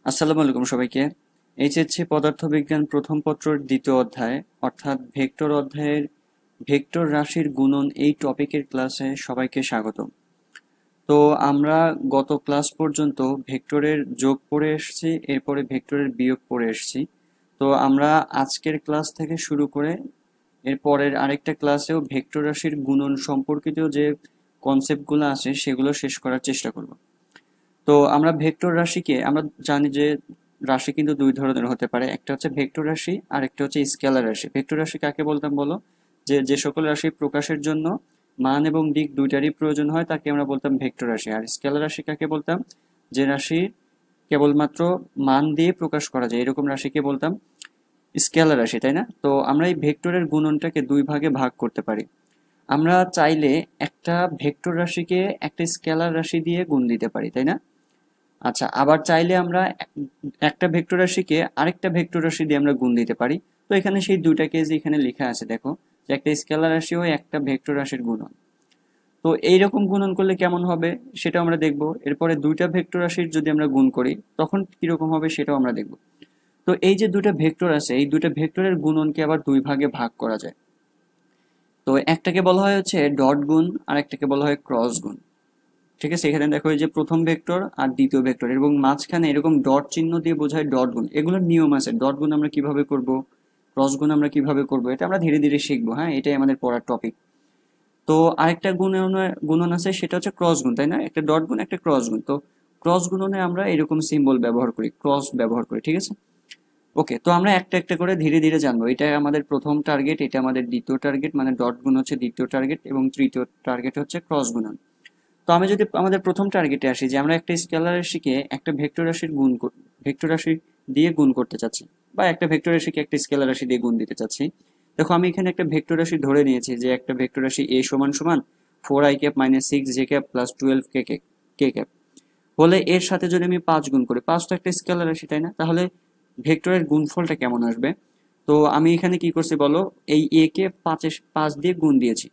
আসসালামু আলাইকুম সবাইকে। এইচএসসি পদার্থবিজ্ঞান প্রথম পত্রের দ্বিতীয় অধ্যায় অর্থাৎ ভেক্টর অধ্যায়ের ভেক্টর রাশির গুণন এই টপিকের ক্লাসে সবাইকে স্বাগত। তো আমরা গত ক্লাস পর্যন্ত ভেক্টরের যোগ পড়ে এসেছি, এরপরে ভেক্টরের বিয়োগ পড়ে এসেছি। তো আমরা আজকের ক্লাস থেকে শুরু করে এরপরের আরেকটা ক্লাসেও ভেক্টর রাশির গুণন সম্পর্কিত যে কনসেপ্টগুলো আছে সেগুলো শেষ করার চেষ্টা করব। তো আমরা ভেক্টর রাশিকে আমরা জানি যে রাশি কিন্তু দুই ধরনের হতে পারে, একটা হচ্ছে ভেক্টর রাশি আর একটা হচ্ছে স্কেলার রাশি। ভেক্টর রাশি কাকে বলতাম বলো? যে যে সকল রাশি প্রকাশের জন্য মান এবং দিক দুইটারই প্রয়োজন হয় তাকে আমরা বলতাম ভেক্টর রাশি। আর স্কেলার রাশি কাকে বলতাম? যে রাশি কেবলমাত্র মান দিয়ে প্রকাশ করা যায় এরকম রাশিকে বলতাম স্কেলার রাশি, তাই না? তো আমরা এই ভেক্টরের গুণনটাকে দুই ভাগে ভাগ করতে পারি। আমরা চাইলে একটা ভেক্টর রাশিকে একটা স্কেলার রাশি দিয়ে গুণ দিতে পারি, তাই না? আচ্ছা, আবার চাইলে আমরা একটা ভেক্টর রাশিকে আরেকটা ভেক্টর রাশি দিয়ে আমরা গুণ দিতে পারি। তো এখানে সেই দুইটা কেস এখানে লেখা আছে, দেখো যে একটা স্কেলার রাশি ও একটা ভেক্টর রাশির গুণন। তো এইরকম গুণন করলে কেমন হবে সেটা আমরা দেখব। এরপরে দুইটা ভেক্টর রাশির যদি আমরা গুণ করি তখন কিরকম হবে সেটাও আমরা দেখব। তো এই যে দুইটা ভেক্টর আছে এই দুইটা ভেক্টরের গুণনকে আবার দুই ভাগে ভাগ করা যায়। তো একটাকে বলা হয় হচ্ছে ডট গুণ আর একটাকে বলা হয় ক্রস গুণ। ঠিক আছে, এখানে দেখো এই যে প্রথম ভেক্টর আর দ্বিতীয় ভেক্টর এবং মাঝখানে এরকম ডট চিহ্ন দিয়ে বোঝায় ডট গুণ। এগুলোর নিয়ম আছে, ডট গুণ আমরা কিভাবে করব, ক্রস গুণ আমরা কিভাবে করব, এটা আমরা ধীরে ধীরে শিখবো। হ্যাঁ, এটাই আমাদের পড়ার টপিক। তো আরেকটা গুণন আছে, সেটা হচ্ছে ক্রস গুণ, তাই না? একটা ডট গুণ একটা ক্রস গুণ। তো ক্রস গুণনে আমরা এরকম সিম্বল ব্যবহার করি, ক্রস ব্যবহার করি। ঠিক আছে, ওকে। তো আমরা একটা একটা করে ধীরে ধীরে জানবো। এটা আমাদের প্রথম টার্গেট, এটা আমাদের দ্বিতীয় টার্গেট, মানে ডট গুণ হচ্ছে দ্বিতীয় টার্গেট এবং তৃতীয় টার্গেট হচ্ছে ক্রস গুণন। তো আমি যদি আমাদের প্রথম টার্গেটে আসি, যে আমরা একটা স্কেলার রাশিকে একটা ভেক্টর রাশির ভেক্টর রাশি দিয়ে গুণ করতে চাচ্ছি, বা একটা ভেক্টর রাশিকে একটা স্কেলার রাশি দিয়ে গুণ দিতে চাচ্ছি। দেখো আমি এখানে একটা ভেক্টর রাশি ধরে নিয়েছি, যে একটা ভেক্টর রাশি এ সমান সমান 4i cap minus 6j cap plus 12k cap হলে এর সাথে যদি আমি 5 গুণ করি, 5 তো একটা স্কেলার রাশি, তাই না? তাহলে ভেক্টরের গুণফলটা কেমন আসবে? তো আমি এখানে কি করছি বলো, এই এ কে 5 দিয়ে গুণ দিয়েছি।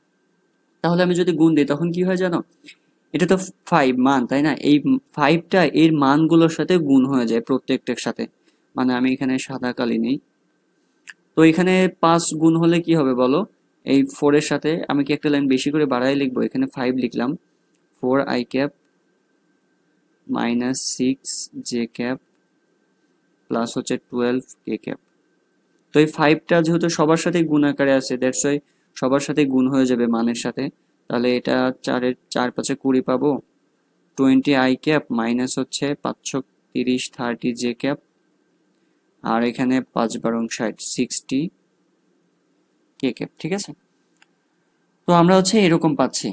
তাহলে আমি যদি গুণ দিই তখন কি হয় জানো? এটা তো 5 মান, তাই না? এই 5টা এর মানগুলোর সাথে গুণ হয়ে যায় প্রত্যেকটার সাথে। মানে আমি এখানে সাদা কালি নেই। তো এখানে 5 গুণ হলে কি হবে বলো? এই 4 এর সাথে আমি কি একটা লাইন বেশি করে বাড়াই লিখবো? এখানে 5 লিখলাম, 4i cap minus 6j cap plus হচ্ছে 12k ক্যাপ। তো এই 5টা যেহেতু সবার সাথে গুণ আকারে আছে, দ্যাটস ওয়াই সবার সাথে গুণ হয়ে যাবে মানের সাথে। তাহলে এটা 4 4 5 20 পাবো। 20i ক্যাপ মাইনাস হচ্ছে 530 30j ক্যাপ, আর এখানে 5 12 60 60k ক্যাপ। ঠিক আছে, তো আমরা হচ্ছে এরকম পাচ্ছি।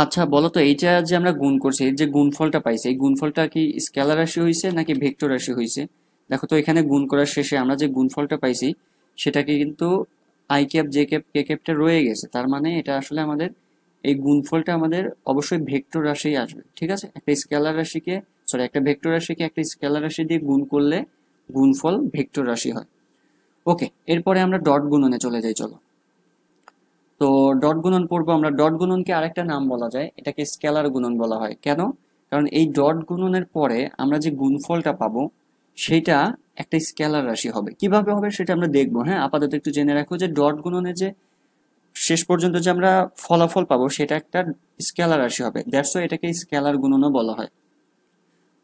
আচ্ছা বলো তো, এইটা যে আমরা গুণ করছি, এর যে গুণফলটা পাইছি, এই গুণফলটা কি স্কেলার রাশি হয়েছে নাকি ভেক্টর রাশি হয়েছে? দেখো তো এখানে গুণ করার শেষে আমরা যে গুণফলটা পাইছি সেটাকে কিন্তু i cap j cap k ক্যাপটা রয়ে গেছে। তার মানে এটা আসলে আমাদের এই গুণফলটা আমাদের অবশ্যই ভেক্টর রাশি আসবে। ঠিক আছে, একটা স্কেলার রাশিকে একটা ভেক্টর রাশিকে একটা স্কেলার রাশি দিয়ে গুণ করলে গুণফল ভেক্টর রাশি হয়। ওকে, এরপরে আমরা ডট গুণনে চলে যাই, চলো। তো ডট গুণন পড়বো আমরা। ডট গুণনকে আরেকটা নাম বলা যায়, এটাকে স্কেলার গুণন বলা হয়। কেন? কারণ এই ডট গুণনের পরে আমরা যে গুণফলটা পাবো সেটা একটা স্কেলার রাশি হবে। কিভাবে হবে সেটা আমরা দেখবো। হ্যাঁ, আপাতত একটু জেনে রাখো যে ডট গুণনে যে শেষ পর্যন্ত যে আমরা ফলাফল পাবো সেটা একটা স্কেলার রাশি হবে, দ্যাটস ওয়াই এটাকে স্কেলার গুণনও বলা হয়।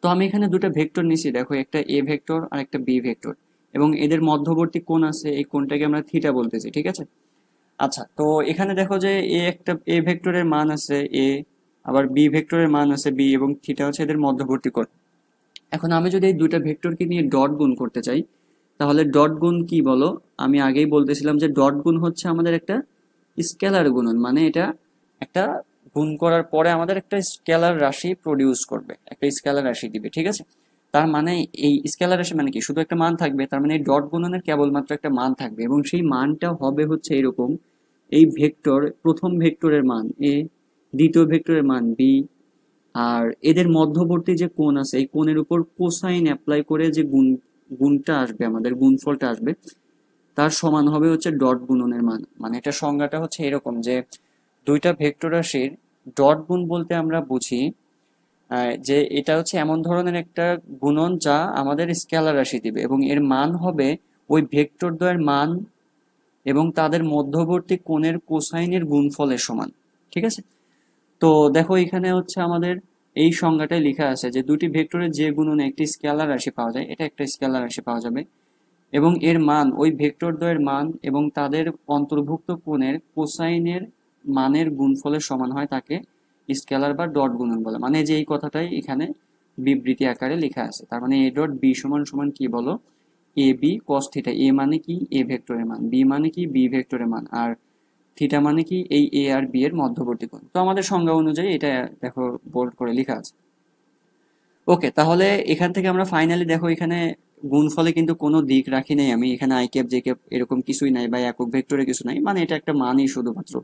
তো আমি এখানে দুটো ভেক্টর নিছি, দেখো একটা এ ভেক্টর আর একটা বি ভেক্টর, এবং এদের মধ্যবর্তী কোণ আছে, এই কোণটাকে আমরা থিটা বলতেছি। ঠিক আছে, আচ্ছা। তো এখানে দেখো যে এ ভেক্টরের মান আছে এ, আবার বি ভেক্টরের মান আছে বি, এবং থিটা হচ্ছে এদের মধ্যবর্তী কোণ। এখন আমি যদি এই দুইটা ভেক্টরকে নিয়ে ডট গুণ করতে চাই, তাহলে ডট গুণ কি বলো? আমি আগেই বলতেছিলাম যে ডট গুণ হচ্ছে আমাদের একটা স্কেলার গুণন, মানে এটা একটা গুণ করার পরে আমাদের একটা স্কেলার রাশি প্রডিউস করবে, একটা স্কেলার রাশি দিবে। ঠিক আছে, তার মানে এই স্কেলার রাশি মানে কি? শুধু একটা মান থাকবে। তার মানে এই ডট গুণনের কেবলমাত্র একটা মান থাকবে, এবং সেই মানটা হবে হচ্ছে এরকম। এই ভেক্টর প্রথম ভেক্টরের মান এ, দ্বিতীয় ভেক্টরের মান বি, আর এদের মধ্যবর্তী যে কোণ আছে এই কোণের উপর কোসাইন অ্যাপ্লাই করে যে গুণটা আসবে, আমাদের গুণফলটা আসবে, তার সমান হবে হচ্ছে ডট গুণনের মান। মানে এটা সংজ্ঞাটা হচ্ছে এরকম যে দুইটা ভেক্টর রাশির ডট গুণ বলতে আমরা বুঝি যে এটা হচ্ছে এমন ধরনের একটা গুণন যা আমাদের স্কেলার রাশি দিবে এবং এর মান হবে ওই ভেক্টর দ্বয়ের মান এবং তাদের মধ্যবর্তী কোণের কোসাইনের গুণফলের সমান। ঠিক আছে? তো দেখো এখানে হচ্ছে আমাদের এই সংজ্ঞাটাই লেখা আছে যে দুটি ভেক্টরের যে গুণনে একটি স্কেলার রাশি পাওয়া যায়, এটা একটা স্কেলার রাশি পাওয়া যাবে এবং এর মান ওই ভেক্টর দ্বয়ের মান এবং তাদের অন্তর্ভুক্ত কোণের কোসাইনের মানের গুণফলের সমান হয়, তাকে স্কেলার বা ডট গুণন বলে। মানে যে এই কথাটাই এখানে বিবৃতি আকারে লেখা আছে। তার মানে এ ডট বি সমান সমান কি বলো, এ বি কস থিটা। এ মানে কি, এ ভেক্টরের মান। বি মানে কি, বি ভেক্টরের মান। আর থিটা মানে কি, এই এ আর বি এর মধ্যবর্তী কোণ। তো আমাদের সংজ্ঞা অনুযায়ী এটা দেখো বোল্ড করে লেখা আছে। ওকে, তাহলে এখান থেকে আমরা ফাইনালি দেখো এখানে গুণফলে কিন্তু কোনো দিক রাখি নাই আমি, এখানে আই ক্যাপ জে ক্যাপ এরকম কিছুই নাই বা একক ভেক্টরে কিছু নাই, মানে এটা একটা মানই শুধুমাত্র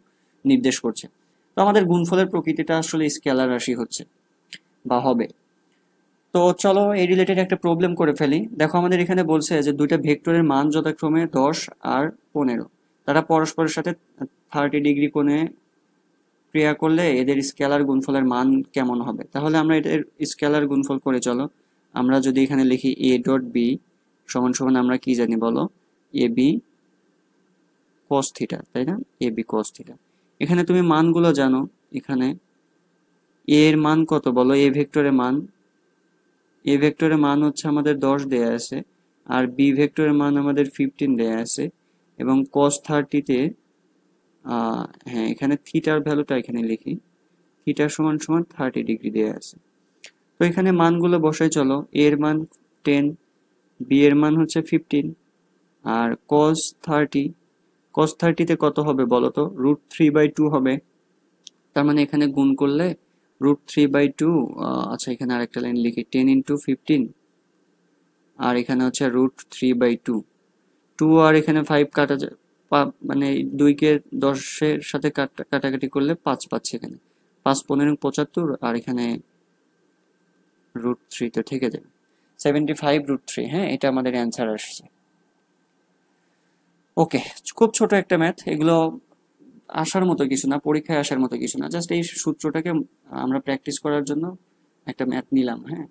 নির্দেশ করছে। তো আমাদের গুণফলের প্রকৃতিটা আসলে স্কেলার রাশি হচ্ছে বা হবে। তো চলো এই রিলেটেড একটা প্রবলেম করে ফেলি। দেখো আমাদের এখানে বলছে যে দুইটা ভেক্টরের মান যথাক্রমে 10 আর 15, তারা পরস্পরের সাথে 30 ডিগ্রি কোণে ক্রিয়া করলে এদের স্কেলার গুণফলের মান কেমন হবে। তাহলে আমরা এদের স্কেলার গুণফল করে চলো। আমরা যদি এখানে লিখি এ ডট বি সমান সমান আমরা কি জানি বলো, এ বি কস থিটা, তাই না? A B cos theta. এখানে তুমি মানগুলো জানো, এখানে এ এর মান কত বলো, এ ভেক্টরের মান। এ ভেক্টরের মান হচ্ছে আমাদের 10 দেয়া আছে, আর বি ভেক্টরের মান আমাদের 15 দেয়া আছে, এবং কস 30-তে হ্যাঁ এখানে থিটার ভ্যালুটা এখানে লিখি, থিটা সমান সমান 30 ডিগ্রি দেয়া আছে। তো এখানে মানগুলো বসাই চলো। এ এর মান 10, বি এর মান হচ্ছে 15, আর কস 30, কস 30-তে কত হবে বলো তো, √3/2 হবে। তার মানে এখানে গুণ করলে √3/2, আচ্ছা এখানে আরেকটা লাইন লিখি, 10 × 15, আর এখানে হচ্ছে √3/2। 2 আর এখানে 5 কাটা যায়, মানে 2-কে 10-এর সাথে কাটাকাটি করলে 5 পাচ্ছি এখানে। 5 15 75, আর এখানে √3 তো থেকে যাবে, 75√3। হ্যাঁ, এটা আমাদের অ্যান্সার আসছে। ওকে, খুব ছোট একটা ম্যাথ, এগুলো আসার মতো কিছু না, পরীক্ষায় আসার মতো কিছু না, জাস্ট এই সূত্রটাকে আমরা প্র্যাকটিস করার জন্য একটা ম্যাথ নিলাম। হ্যাঁ,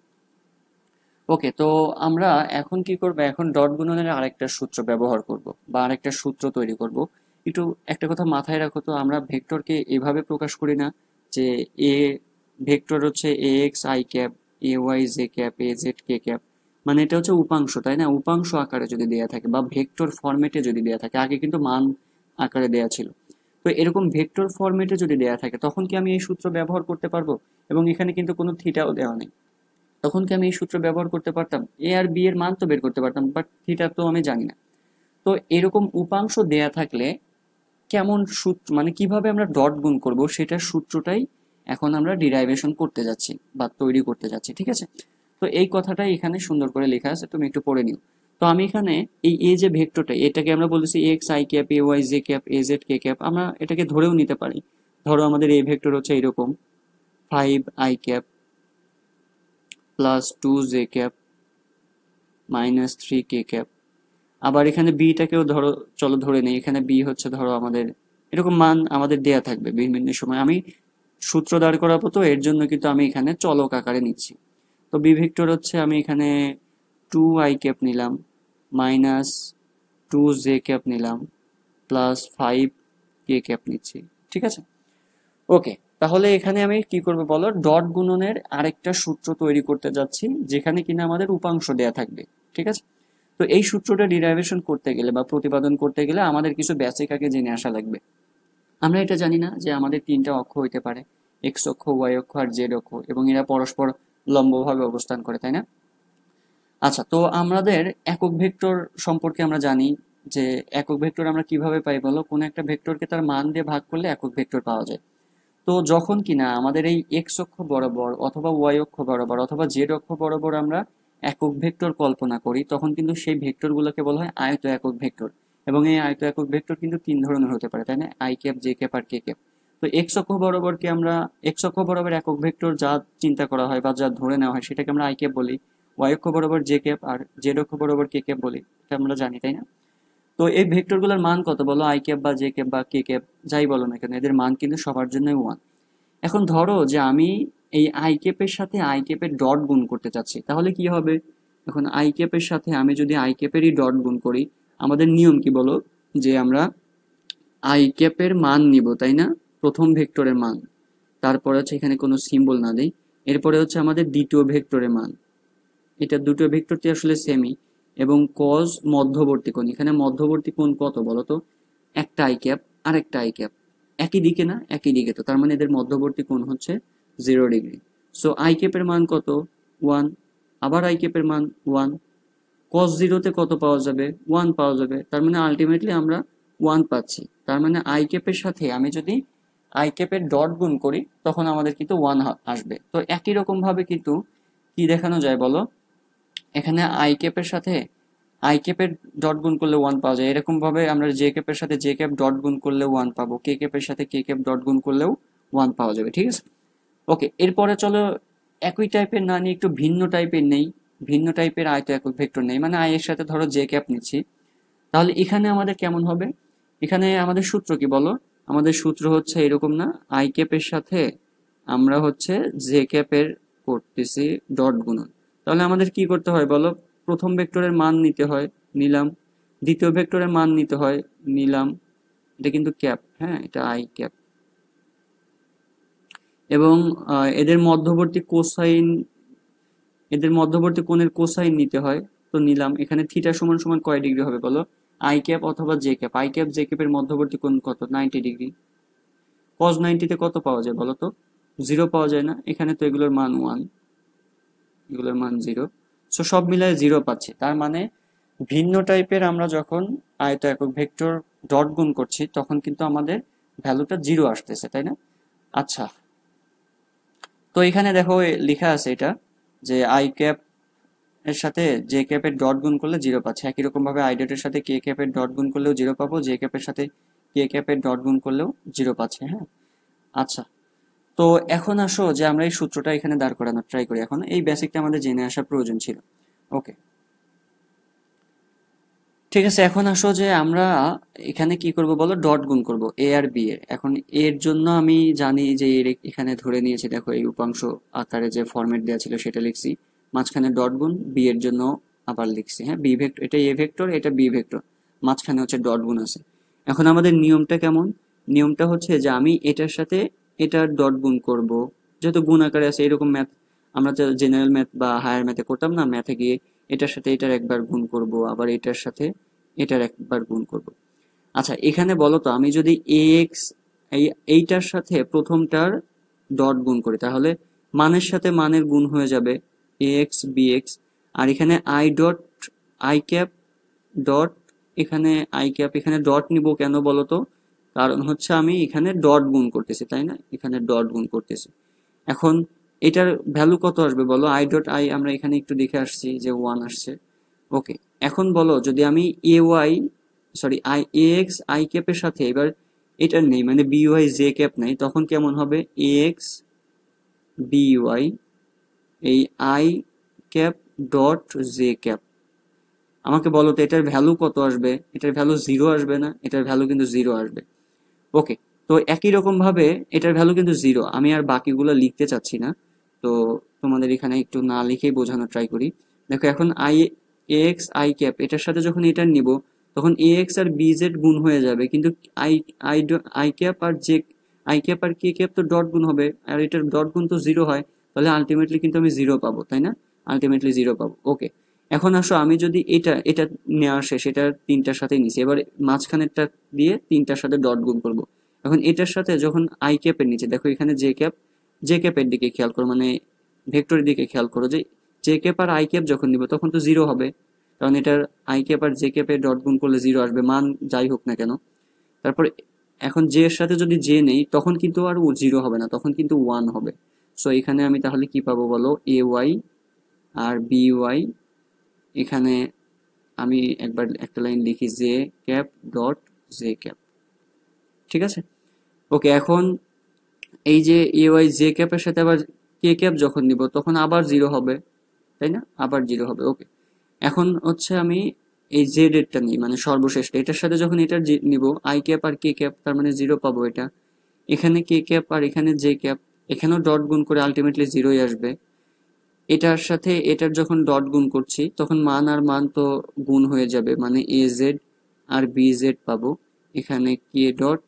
ওকে, তো আমরা এখন কি করব, এখন ডট গুণনের আরেকটা সূত্র ব্যবহার করব বা আরেকটা সূত্র তৈরি করব। একটু একটা কথা মাথায় রাখো তো, আমরা ভেক্টরকে এভাবে প্রকাশ করি না যে এ ভেক্টর হচ্ছে A X I cap, A Y J cap, A Z K cap. মানে এটা হচ্ছে উপাংশ, তাই না? উপাংশ আকারে যদি দেয়া থাকে বা ভেক্টর ফরম্যাটে যদি দেয়া থাকে, আগে কিন্তু মান আকারে দেয়া ছিল। তো এরকম ভেক্টর ফরম্যাটে যদি দেয়া থাকে তখন কি আমি এই সূত্র ব্যবহার করতে পারবো? এবং এখানে কিন্তু কোনো থিটাও দেওয়া নেই, তখন কি আমি এই সূত্র ব্যবহার করতে পারতাম? এ আর বি এর মান তো বের করতে পারতাম, বাট থিটা তো আমি জানি না। তো এরকম উপাংশ দেয়া থাকলে কেমন সূত্র, মানে কিভাবে আমরা ডট গুণ করব সেটার সূত্রটাই এখন আমরা ডিরাইভেশন করতে যাচ্ছি বা তৈরি করতে যাচ্ছি। ঠিক আছে? তো এই কথাটাই এখানে সুন্দর করে লেখা আছে, তুমি একটু পড়ে নিও। তো আমি এখানে এই এ যে ভেক্টরটা, এটাকে আমরা বলেছি X I cap, A Y J cap, A Z K cap. আমরা এটাকে ধরেও নিতে পারি। ধরো আমাদের এ ভেক্টর হচ্ছে এরকম 5 i cap plus 2 J cap minus 3 K cap. আবার এখানে বিটাকেও ধরো, চলো ধরে নেই, এখানে বি হচ্ছে ধরো আমাদের এরকম মান আমাদের দেয়া থাকবে বিভিন্ন সময়। আমি সূত্র দাঁড় করাবো, তো এর জন্য কিন্তু আমি এখানে চলক আকারে নিচ্ছি। তো বি ভেক্টর হচ্ছে আমি এখানে 2i ক্যাপ নিলাম, মাইনাস 2j ক্যাপ নিলাম, প্লাস 5k ক্যাপ নিচ্ছি। ঠিক আছে? ওকে, তাহলে এখানে আমি কি করবো বলো, ডট গুণনের আরেকটা সূত্র তৈরি করতে যাচ্ছি যেখানে কিনা আমাদের উপাংশ দেয়া থাকবে। ঠিক আছে? তো এই সূত্রটা ডিরাইভেশন করতে গেলে বা প্রতিপাদন করতে গেলে আমাদের কিছু বেসিক আগে জেনে আসা লাগবে। আমরা এটা জানি না যে আমাদের 3টা অক্ষ হইতে পারে, এক্স অক্ষ, ওয়াই অক্ষ আর জেড অক্ষ, এবং এরা পরস্পর লম্বভাবে অবস্থান করে, তাই না? আচ্ছা, তো আমাদের একক ভেক্টর সম্পর্কে আমরা জানি যে একক ভেক্টর আমরা কিভাবে পাই বলো, কোন একটা ভেক্টরকে তার মান দিয়ে ভাগ করলে একক ভেক্টর পাওয়া যায়। তো যখন কিনা আমাদের এই এক্স অক্ষ বরাবর অথবা ওয়াই অক্ষ বরাবর অথবা জেড অক্ষ বরাবর আমরা একক ভেক্টর কল্পনা করি, তখন কিন্তু সেই ভেক্টরগুলোকে বলা হয় আয়ত একক ভেক্টর। এবং এই আয়ত একক ভেক্টর কিন্তু 3 ধরনের হতে পারে, তাই না? আই ক্যাপ, জে ক্যাপ আর কে ক্যাপ। তো এক্স অক্ষ বরাবরকে আমরা, এক্স অক্ষ বরাবর একক ভেক্টর যা চিন্তা করা হয় বা যা ধরে নেওয়া হয় সেটাকে আমরা আই ক্যাপ বলি। ওয়াই অক্ষ বরাবর জে ক্যাপ আর জেড অক্ষ বরাবর কে ক্যাপ বলি, এটা আমরা জানি, তাই না? তো এই ভেক্টরগুলোর মান কত বলো, আই ক্যাপ বা জে ক্যাপ বা কে ক্যাপ যাই বলো না কেন, এদের মান কিন্তু সবার জন্যই 1। এখন ধরো যে আমি এই আই ক্যাপের সাথে আই ক্যাপের ডট গুণ করতে চাচ্ছি, তাহলে কি হবে? এখন আই ক্যাপের সাথে আমি যদি আই ক্যাপেরই ডট গুণ করি, আমাদের নিয়ম কি বলো, যে আমরা আই ক্যাপের মান নিব, তাই না? প্রথম ভেক্টরের মান, তারপরে হচ্ছে এখানে কোনো সিম্বল না দেই, এরপরে হচ্ছে আমাদের দ্বিতীয় ভেক্টরের মান। এটা দুটো ভেক্টরটি আসলে সেমই, এবং কজ মধ্যবর্তী কোণ, এখানে মধ্যবর্তী কোণ কত বলো তো? একটা আই ক্যাপ আর একটা আই ক্যাপ, একই দিকে না? একই দিকে, তো তার মানে এদের মধ্যবর্তী কোণ হচ্ছে 0 ডিগ্রি। সো আই ক্যাপের মান কত? 1। আবার আই ক্যাপের মান 1। কস জিরোতে কত পাওয়া যাবে? 1 পাওয়া যাবে। তার মানে আলটিমেটলি আমরা 1 পাচ্ছি। তার মানে আই ক্যাপের সাথে আমি যদি আই ক্যাপের ডট গুণ করি তখন আমাদের কিন্তু 1 আসবে। তো একই রকম ভাবে কিন্তু কি দেখানো যায় বলো, এখানে আই ক্যাপের সাথে আই ক্যাপের ডট গুণ করলে 1 পাওয়া যায়, এরকম ভাবে আমরা জে ক্যাপের সাথে জে ক্যাপ ডট গুণ করলেও 1 পাবো, কে ক্যাপের সাথে কে ক্যাপ ডট গুণ করলেও 1 পাওয়া যাবে। ঠিক আছে, ওকে। এরপরে চলো একই টাইপের না নিয়ে একটু ভিন্ন টাইপের নেই, ভিন্ন টাইপের আয়ত একক ভেক্টর নেই, মানে আই এর সাথে ধরো জে ক্যাপ নিচ্ছি, তাহলে এখানে আমাদের কেমন হবে? এখানে আমাদের সূত্র কি বলো? আমাদের সূত্র হচ্ছে এরকম না, আই ক্যাপের সাথে আমরা হচ্ছে জে ক্যাপের করতেছি ডট গুণন। তাহলে আমাদের কি করতে হয় বলো? প্রথম ভেক্টরের মান নিতে হয়, নিলাম। দ্বিতীয় ভেক্টরের মান নিতে হয়, নিলাম। এটা কিন্তু ক্যাপ, হ্যাঁ, এটা আই ক্যাপ। এবং এদের মধ্যবর্তী কোসাইন, এদের মধ্যবর্তী কোণের কোসাইন নিতে হয়, তো নিলাম। এখানে থিটা সমান সমান কয় ডিগ্রি হবে বলো? আই ক্যাপ অথবা J cap, I cap J ক্যাপের মধ্যবর্তী কোণ কত? 90 ডিগ্রি। কজ 90-তে কত পাওয়া যায় বলো তো? 0 পাওয়া যায় না? এখানে তো এগুলোর মান 1, এগুলোর মান 0। সো সব মিলায় 0 পাচ্ছি। তার মানে ভিন্ন টাইপের আমরা যখন আয়ত একক ভেক্টর ডট গুণ করছি তখন কিন্তু আমাদের ভ্যালুটা 0 আসতেছে, তাই না? আচ্ছা, তো এখানে দেখো লেখা আছে এটা, যে আই ক্যাপ এর সাথে জে ক্যাপের ডট গুণ করলে 0 পাচ্ছে। একই রকম ভাবে আই ডটের সাথে কে ক্যাপের ডট গুণ করলেও 0 পাবো, জে ক্যাপের সাথে কে ক্যাপের ডট গুণ করলেও 0 পাচ্ছে। হ্যাঁ, আচ্ছা। তো এখন আসো যে আমরা এই সূত্রটা এখানে দাঁড় করানোর ট্রাই করি। এখন এই বেসিকটা আমাদের জেনে আসা প্রয়োজন ছিল। ওকে, ঠিক আছে। এখন আসো যে আমরা এখানে কি করব বলো? ডট গুণ করব এ আর বি এর। এখন এর জন্য আমি জানি যে এর এখানে ধরে নিয়েছি, দেখো এই উপাংশ আকারে যে ফরম্যাট দেওয়া ছিল সেটা লিখছি, মাঝখানে ডট গুণ, বি এর জন্য আবার লিখছি। হ্যাঁ, বি ভেক্টর, এটা এ ভেক্টর, এটা বি ভেক্টর, মাঝখানে হচ্ছে ডট গুণ আছে। এখন আমাদের নিয়মটা কেমন? নিয়মটা হচ্ছে যে আমি এটার সাথে এটার ডট গুণ করব, যেহেতু গুণ আকারে আছে। এরকম ম্যাথ আমরা তো জেনারেল ম্যাথ বা হায়ার ম্যাথে করতাম না? ম্যাথে গিয়ে এটার সাথে এটার একবার গুণ করব, আবার এটার সাথে এটার একবার গুণ করব। আচ্ছা, এখানে বলো তো আমি যদি এক্স এইটার সাথে প্রথমটার ডট গুণ করি তাহলে মানের সাথে মানের গুণ হয়ে যাবে এক্স বিএক্স। আর এখানে I dot I cap dot, এখানে আই ক্যাপ, এখানে ডট নিব কেন বলো তো? কারণ হচ্ছে আমি এখানে ডট গুণ করতেছি, তাই না? এখানে ডট গুণ করতেছি। এখন এটার ভ্যালু কত আসবে বলো? আই ডট আই আমরা এখানে একটু দেখে আসছি যে 1 আসছে। ওকে, এখন বলো যদি আমি A Y sorry I A X I ক্যাপের সাথে এবার এটার নেই, মানে বি ওয়াই জে ক্যাপ নেই, তখন কেমন হবে? এ এক্স বি ওয়াই এই I cap dot J cap. আমাকে বলো তো এটার ভ্যালু কত আসবে? এটার ভ্যালু 0 আসবে না? এটার ভ্যালু কিন্তু 0 আসবে। ওকে, তো একই রকম ভাবে এটার ভ্যালু কিন্তু 0। আমি আর বাকিগুলো লিখতে চাচ্ছি না, তো তোমাদের এখানে একটু না লিখেই বোঝানোর ট্রাই করি। দেখো এখন আই এক্স আই ক্যাপ এটার সাথে যখন এটা নিব তখন এ এক্স আর বি জেড গুণ হয়ে যাবে, কিন্তু আই আই আই ক্যাপ আর জে আই ক্যাপ আর কে ক্যাপ তো ডট গুণ হবে, আর এটার ডট গুণ তো 0 হয়, তাহলে আলটিমেটলি কিন্তু আমি 0 পাবো, তাই না? আলটিমেটলি 0 পাবো। ওকে, এখন আসো আমি যদি এটা এটা নেওয়া শেষ, এটা তিনটার সাথেই নিছি, এবার মাঝখানেরটা দিয়ে তিনটার সাথে ডট গুণ করবো। এখন এটার সাথে যখন আই ক্যাপের নিচে দেখো এখানে জে ক্যাপ, জে ক্যাপের দিকে খেয়াল করো, মানে ভেক্টরের দিকে খেয়াল করো, যে জে ক্যাপ আর আই ক্যাপ যখন নিব তখন তো 0 হবে, কারণ এটার আই ক্যাপ আর জে ক্যাপের ডট গুণ করলে 0 আসবে, মান যাই হোক না কেন। তারপর এখন জে এর সাথে যদি জে নেই তখন কিন্তু আর 0 হবে না, তখন কিন্তু 1 হবে। সো এখানে আমি তাহলে কি পাবো বলো? A Y R B Y, এখানে আমি একবার একটা লাইন লিখি, J cap dot J cap. ঠিক আছে, ওকে। এখন এই যে এ ওয়াই জে ক্যাপের সাথে আবার কে ক্যাপ যখন নিব তখন আবার 0 হবে, তাই না? আবার 0 হবে। ওকে, এখন হচ্ছে আমি এই জেড এরটা নিই, মানে সর্বশেষটা, এটার সাথে যখন এটা নিব আই ক্যাপ আর কে ক্যাপ, তার মানে 0 পাবো এটা। এখানে কে ক্যাপ আর এখানে জে ক্যাপ, এখানেও ডট গুণ করে আলটিমেটলি জিরোই আসবে। এটার সাথে এটার যখন ডট গুণ করছি তখন মান আর মান তো গুণ হয়ে যাবে, মানে এ জেড আর বি জেড পাবো। এখানে কে ডট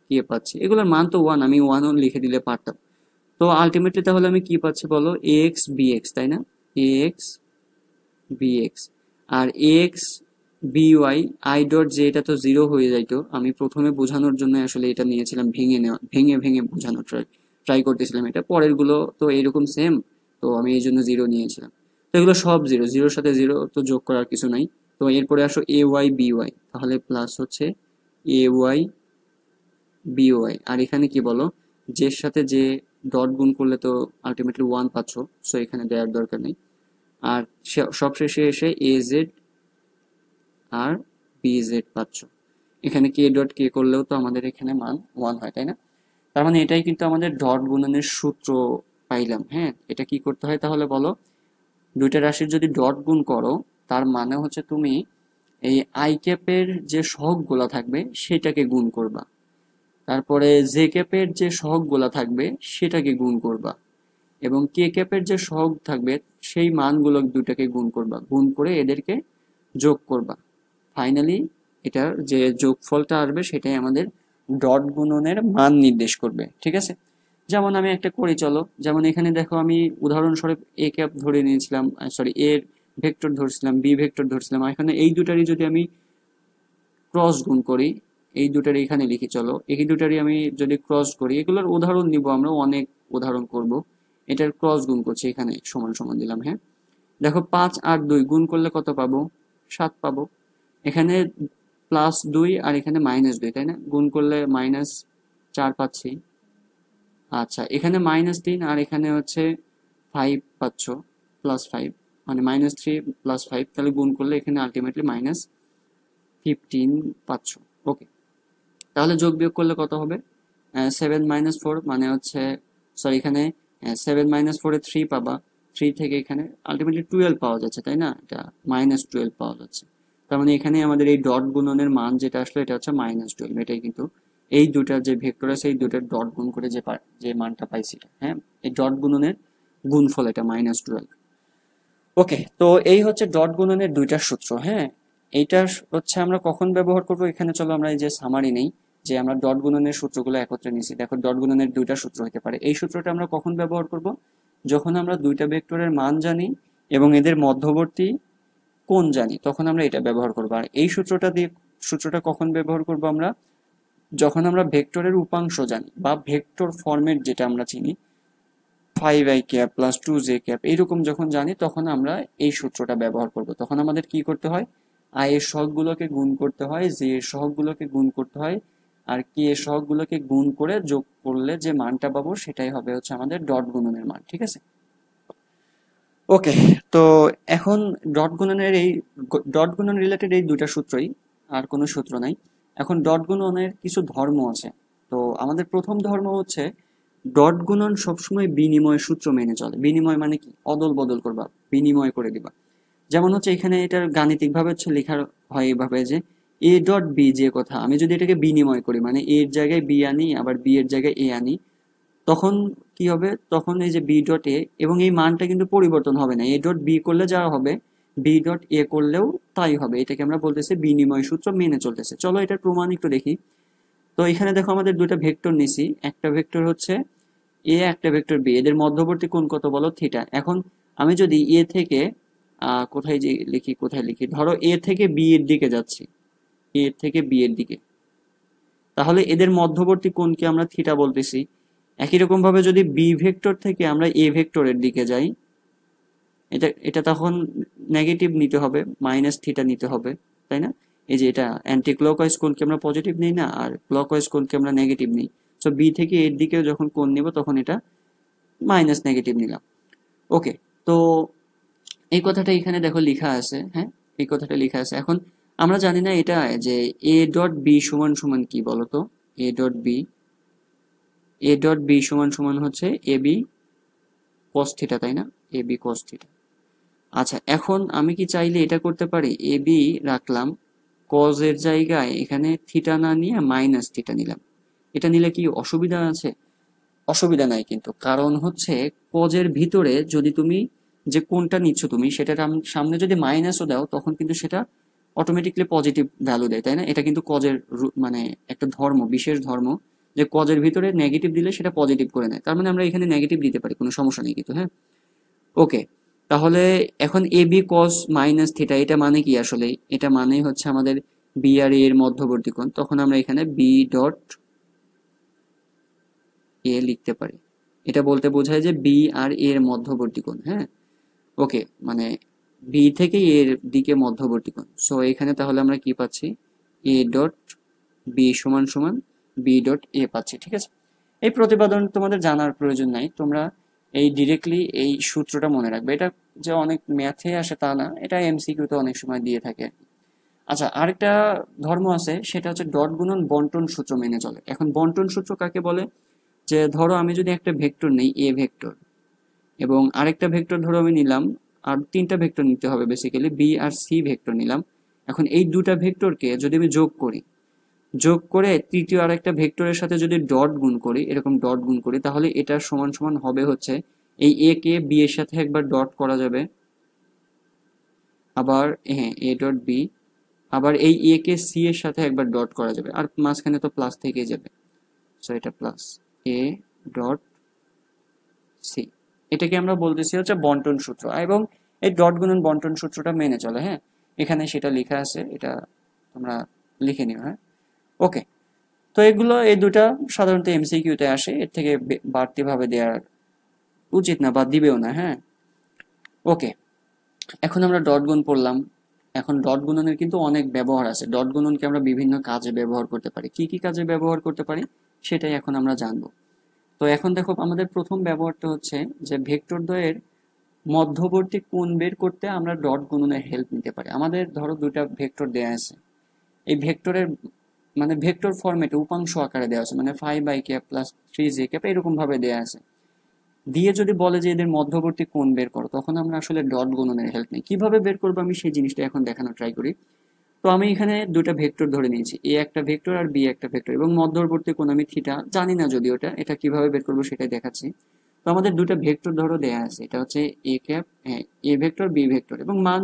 কে পাচ্ছি, এগুলোর মান তো ওয়ান, আমি ওয়ানও লিখে দিলে পারতাম। তো আলটিমেটলি তাহলে আমি কি পাচ্ছি বলো, এ এক্স বি এক্স, তাই না? এ এক্স বি এক্স আর A X B Y I dot যে, এটা তো জিরো হয়ে যাইতো। আমি প্রথমে বোঝানোর জন্য আসলে এটা নিয়েছিলাম, ভেঙে নেওয়া, ভেঙে ভেঙে বোঝানোর ট্রাই করতেছিলাম। এটা পরের গুলো তো এরকম সেম, তো আমি এই জন্য জিরো নিয়েছিলাম। তো এগুলো সব জিরো, জিরোর সাথে জিরো তো যোগ করার কিছু নাই। তো এরপরে আসো এ ওয়াই বি ওয়াই, তাহলে প্লাস হচ্ছে এ ওয়াই বি ওয়াই। আর এখানে কি বলো, যের সাথে যে ডট গুণ করলে তো আলটিমেটলি ওয়ান পাচ্ছ, সো এখানে দেওয়ার দরকার নেই। আর সবশেষে এসে এ জেড আর বি জেড পাচ্ছ। এখানে কে ডট কে করলেও তো আমাদের এখানে মান ওয়ান হয়, তাই না? তার মানে এটাই কিন্তু আমাদের ডট গুণনের সূত্র পাইলাম। হ্যাঁ, এটা কি করতে হয় তাহলে বলো, দুইটা রাশির যদি ডট গুণ করো তার মানে হচ্ছে তুমি এই আই ক্যাপের যে সহগগুলা থাকবে সেটাকে গুণ করবা, তারপরে জে ক্যাপের যে সহগগুলা থাকবে সেটাকে গুণ করবা, এবং কে ক্যাপের যে সহগ থাকবে সেই মানগুলো দুটাকে গুণ করবা, গুণ করে এদেরকে যোগ করবা। ফাইনালি এটার যে যোগফলটা আসবে সেটাই আমাদের ডট গুণনের মান নির্দেশ করবে। ঠিক আছে, যেমন আমি একটা করি চলো। যেমন এখানে দেখো, আমি উদাহরণস্বরূপ এ ক্যাপ ধরে নিয়েছিলাম, সরি এর ভেক্টর ধরছিলাম, বি ভেক্টর ধরছিলাম। আর এখানে এই দুটারই যদি আমি ক্রস গুণ করি, এই দুটারই এখানে লিখি চলো, এই দুটারই আমি যদি ক্রস করি, এগুলোর উদাহরণ নিব আমরা, অনেক উদাহরণ করব। এটার ক্রস গুণ করছি, এখানে সমান সমান দিলাম। হ্যাঁ, দেখো 5 আর 2 গুণ করলে কত পাবো, 7 পাবো। এখানে +2 আর এখানে -2, তাই না? গুণ করলে -4 পাচ্ছি। আচ্ছা, এখানে -3 আর এখানে হচ্ছে 5 পাচ্ছ, +5, মানে -3 +5, তাহলে গুণ করলে এখানে আলটিমেটলি -15 পাচ্ছ। ওকে, তাহলে যোগ বিয়োগ করলে কত হবে, 7 - 4 মানে হচ্ছে, সরি এখানে 7 - 4 এ 3 পাবা, 3 থেকে এখানে আলটিমেটলি 12 পাওয়া যাচ্ছে, তাই না? এটা -12 পাওয়া যাচ্ছে। তার মানে এখানে আমাদের এই ডট গুণনের মান যেটা আসলো এটা হচ্ছে -12। এটাই কিন্তু এই দুটার যে ভেক্টর আছে এই দুটার ডট গুণ করে যে মানটা পাইছি। হ্যাঁ, এই ডট গুণনের গুণফল এটা -12। ওকে, তো এই হচ্ছে ডট গুণনের দুইটা সূত্র। হ্যাঁ, এইটা হচ্ছে আমরা কখন ব্যবহার করব, এখানে চলো আমরা এই যে সামারি নেই, যে আমরা ডট গুণনের সূত্রগুলো একত্রে নিছি। দেখো, ডট গুণনের দুইটা সূত্র হতে পারে। এই সূত্রটা আমরা কখন ব্যবহার করব, যখন আমরা দুইটা ভেক্টরের মান জানি এবং এদের মধ্যবর্তী কোণ জানি, তখন আমরা এটা ব্যবহার করব। আর এই সূত্রটা কখন ব্যবহার করব আমরা, যখন আমরা ভেক্টরের উপাংশ জানি বা ভেক্টর ফরম্যাট যেটা আমরা চিনি, 5i cap plus 2j cap এইরকম যখন জানি, তখন আমরা এই সূত্রটা ব্যবহার করব। তখন আমাদের কি করতে হয়, i এর সহগগুলোকে গুণ করতে হয়, j এর সহগগুলোকে গুণ করতে হয়, আর k এর সহগগুলোকে গুণ করে যোগ করলে যে মানটা পাবো সেটাই হবে হচ্ছে আমাদের ডট গুণনের মান। ঠিক আছে, ওকে। তো এখন ডট গুণন রিলেটেড এই দুইটা সূত্রই, আর কোনো সূত্র নাই। এখন ডট গুণনের কিছু ধর্ম আছে। তো আমাদের প্রথম ধর্ম হচ্ছে ডট গুণন সবসময় বিনিময় সূত্র মেনে চলে। বিনিময় মানে কি, অদল বদল করবা, বিনিময় করে দিবা। যেমন হচ্ছে এখানে এটার গাণিতিক ভাবে হচ্ছে লেখা হয় এইভাবে যে এ ডট বি, যে কথা আমি যদি এটাকে বিনিময় করি, মানে এ এর জায়গায় বি আনি আবার বি এর জায়গায় এ আনি, তখন কি হবে, তখন এই যে বি ডট এ, এবং এই মানটা কিন্তু পরিবর্তন হবে না, এ ডট বি করলে যা হবে বি ডট এ করলেও তাই হবে। এটাকে আমরা বলতেছি বিনিময় সূত্র মেনে চলতেছে। চলো এটার প্রমাণ একটু দেখি। তো এখানে দেখো, আমাদের দুটো ভেক্টর নিছি, একটা ভেক্টর হচ্ছে এ, একটা ভেক্টর বি, এদের মধ্যবর্তী কোণ কত বলো, থিটা। এখন আমি যদি এ থেকে কোথায় লিখি, ধরো এ থেকে বি এর দিকে যাচ্ছি, এ থেকে বি এর দিকে, তাহলে এদের মধ্যবর্তী কোণকে আমরা থিটা বলতেছি। একই রকম ভাবে যদি বি ভেক্টর থেকে আমরা এ ভেক্টরের দিকে যাই, এটা এটা তখন নেগেটিভ নিতে হবে, -θ নিতে হবে, তাই না? এই যে এটা অ্যান্টি ক্লকওয়াইজ কোণকে আমরা পজিটিভ নিই না, আর ক্লকওয়াইজ কোণকে আমরা নেগেটিভ নিই। সো বি থেকে এর দিকে যখন কোণ নিব তখন এটা নেগেটিভ নিলাম। ওকে, তো এই কথাটা এখানে দেখো লেখা আছে। হ্যাঁ, এই কথাটা লেখা আছে। এখন আমরা জানি না এটা যে এ ডট বি সমান সমান কি বলতো, এ ডট বি, সমান সমান হচ্ছে এ বি কস থিটা, তাই না? A B cos theta. আচ্ছা, এখন আমি কি চাইলে এটা করতে পারি, এ বি রাখলাম, কজ এর জায়গায় এখানে থিটা না নিয়ে -θ নিলাম। এটা নিলে কি অসুবিধা আছে? অসুবিধা নাই কিন্তু, কারণ হচ্ছে কজের ভিতরে যদি তুমি যে কোনটা নিচ্ছ তুমি সেটার সামনে যদি মাইনাসও দাও তখন কিন্তু সেটা অটোমেটিকলি পজিটিভ ভ্যালু দেয়, তাই না? এটা কিন্তু কজের মানে একটা ধর্ম, বিশেষ ধর্ম, যে কজের ভিতরে নেগেটিভ দিলে সেটা পজিটিভ করে নেয়। তার মানে আমরা এখানে নেগেটিভ দিতে পারি, কোনো সমস্যা নেই কিন্তু, হ্যাঁ। ওকে, তাহলে এখন A B cos minus theta, এটা মানে কি আসলে? এটা মানে হচ্ছে আমাদের বি আর এ এর মধ্যবর্তী কোণ। তখন আমরা এখানে বি ডট এ লিখতে পারি। এটা বলতে বোঝায় যে বি আর এ এর মধ্যবর্তী কোণ, হ্যাঁ। ওকে, মানে বি থেকে এর দিকে মধ্যবর্তী কোণ। সো এখানে তাহলে আমরা কি পাচ্ছি? এ ডট বি সমান সমান বি ডট এ পাচ্ছি, ঠিক আছে? এই প্রতিপাদন তোমাদের জানার প্রয়োজন নাই, তোমরা এই ডিরেক্টলি এই সূত্রটা মনে রাখবে। এটা যে অনেক ম্যাথে আসে তা না, এটা এমসিকিউতে অনেক সময় দিয়ে থাকে। আচ্ছা, আরেকটা ধর্ম আছে, সেটা হচ্ছে ডট গুণন বন্টন সূত্র মেনে চলে। এখন বন্টন সূত্র কাকে বলে? যে ধরো আমি যদি একটা ভেক্টর নেই এ ভেক্টর, এবং আরেকটা ভেক্টর ধরো আমি নিলাম, আর তিনটা ভেক্টর নিতে হবে বেসিক্যালি, বি আর সি ভেক্টর নিলাম। এখন এই দুটা ভেক্টরকে যদি আমি যোগ করি, যোগ করে তৃতীয় আরেকটা ভেক্টরের সাথে যদি ডট গুণ করি, এরকম ডট গুণ করি, তাহলে এটা সমান সমান হবে হচ্ছে এই এ কে বি এর সাথে একবার ডট করা যাবে, আবার হ্যাঁ এ ডট বি, আবার এই এ কে সি এর সাথে একবার ডট করা যাবে, আর মাঝখানে তো প্লাস থেকে যাবে। সো এটা প্লাস এ ডট সি, এটাকে আমরা বলতেছি হচ্ছে বন্টন সূত্র, এবং এই ডট গুণন বন্টন সূত্রটা মেনে চলে, হ্যাঁ। এখানে সেটা লেখা আছে, এটা তোমরা লিখে নিও, হ্যাঁ। ওকে, তো এগুলো এই দুটা সাধারণত এমসিকিউতে আসে, এর থেকে বাড়তি ভাবে দেওয়ার উচিত না, বা দিবেও না, হ্যাঁ। ওকে, এখন আমরা ডট গুণ পড়লাম। এখন ডট গুণনের কিন্তু অনেক ব্যবহার আছে। ডট গুণনকে আমরা বিভিন্ন কাজে ব্যবহার করতে পারি। কি কি কাজে ব্যবহার করতে পারি সেটাই এখন আমরা জানবো। তো এখন দেখো, আমাদের প্রথম ব্যবহারটা হচ্ছে যে ভেক্টর দ্বয়ের মধ্যবর্তী কোণ বের করতে আমরা ডট গুণনের হেল্প নিতে পারি। আমাদের ধরো দুটা ভেক্টর দেয়া আছে, এই ভেক্টরের মানে ভেক্টর ফরম্যাটে উপাংশ আকারে দেওয়া আছে, মানে 5i প্লাস 3j এরকম ভাবে দেওয়া আছে। দিয়ে যদি বলে যে এদের মধ্যবর্তী কোণ বের করো, তখন আমরা আসলে ডট গুণনের হেল্প নিই। কিভাবে বের করবো আমি সেই জিনিসটা এখন দেখানোর ট্রাই করি। তো আমি এখানে দুটা ভেক্টর ধরে নিয়েছি, এ একটা ভেক্টর আর বি একটা ভেক্টর, এবং মধ্যবর্তী কোণ আমি থিটা জানি না, যদি এটা কিভাবে বের করবো সেটাই দেখাচ্ছি। তো আমাদের দুটা ভেক্টর ধরো দেয়া আছে, এটা হচ্ছে এ ক্যাপ, হ্যাঁ এ ভেক্টর বি ভেক্টর, এবং মান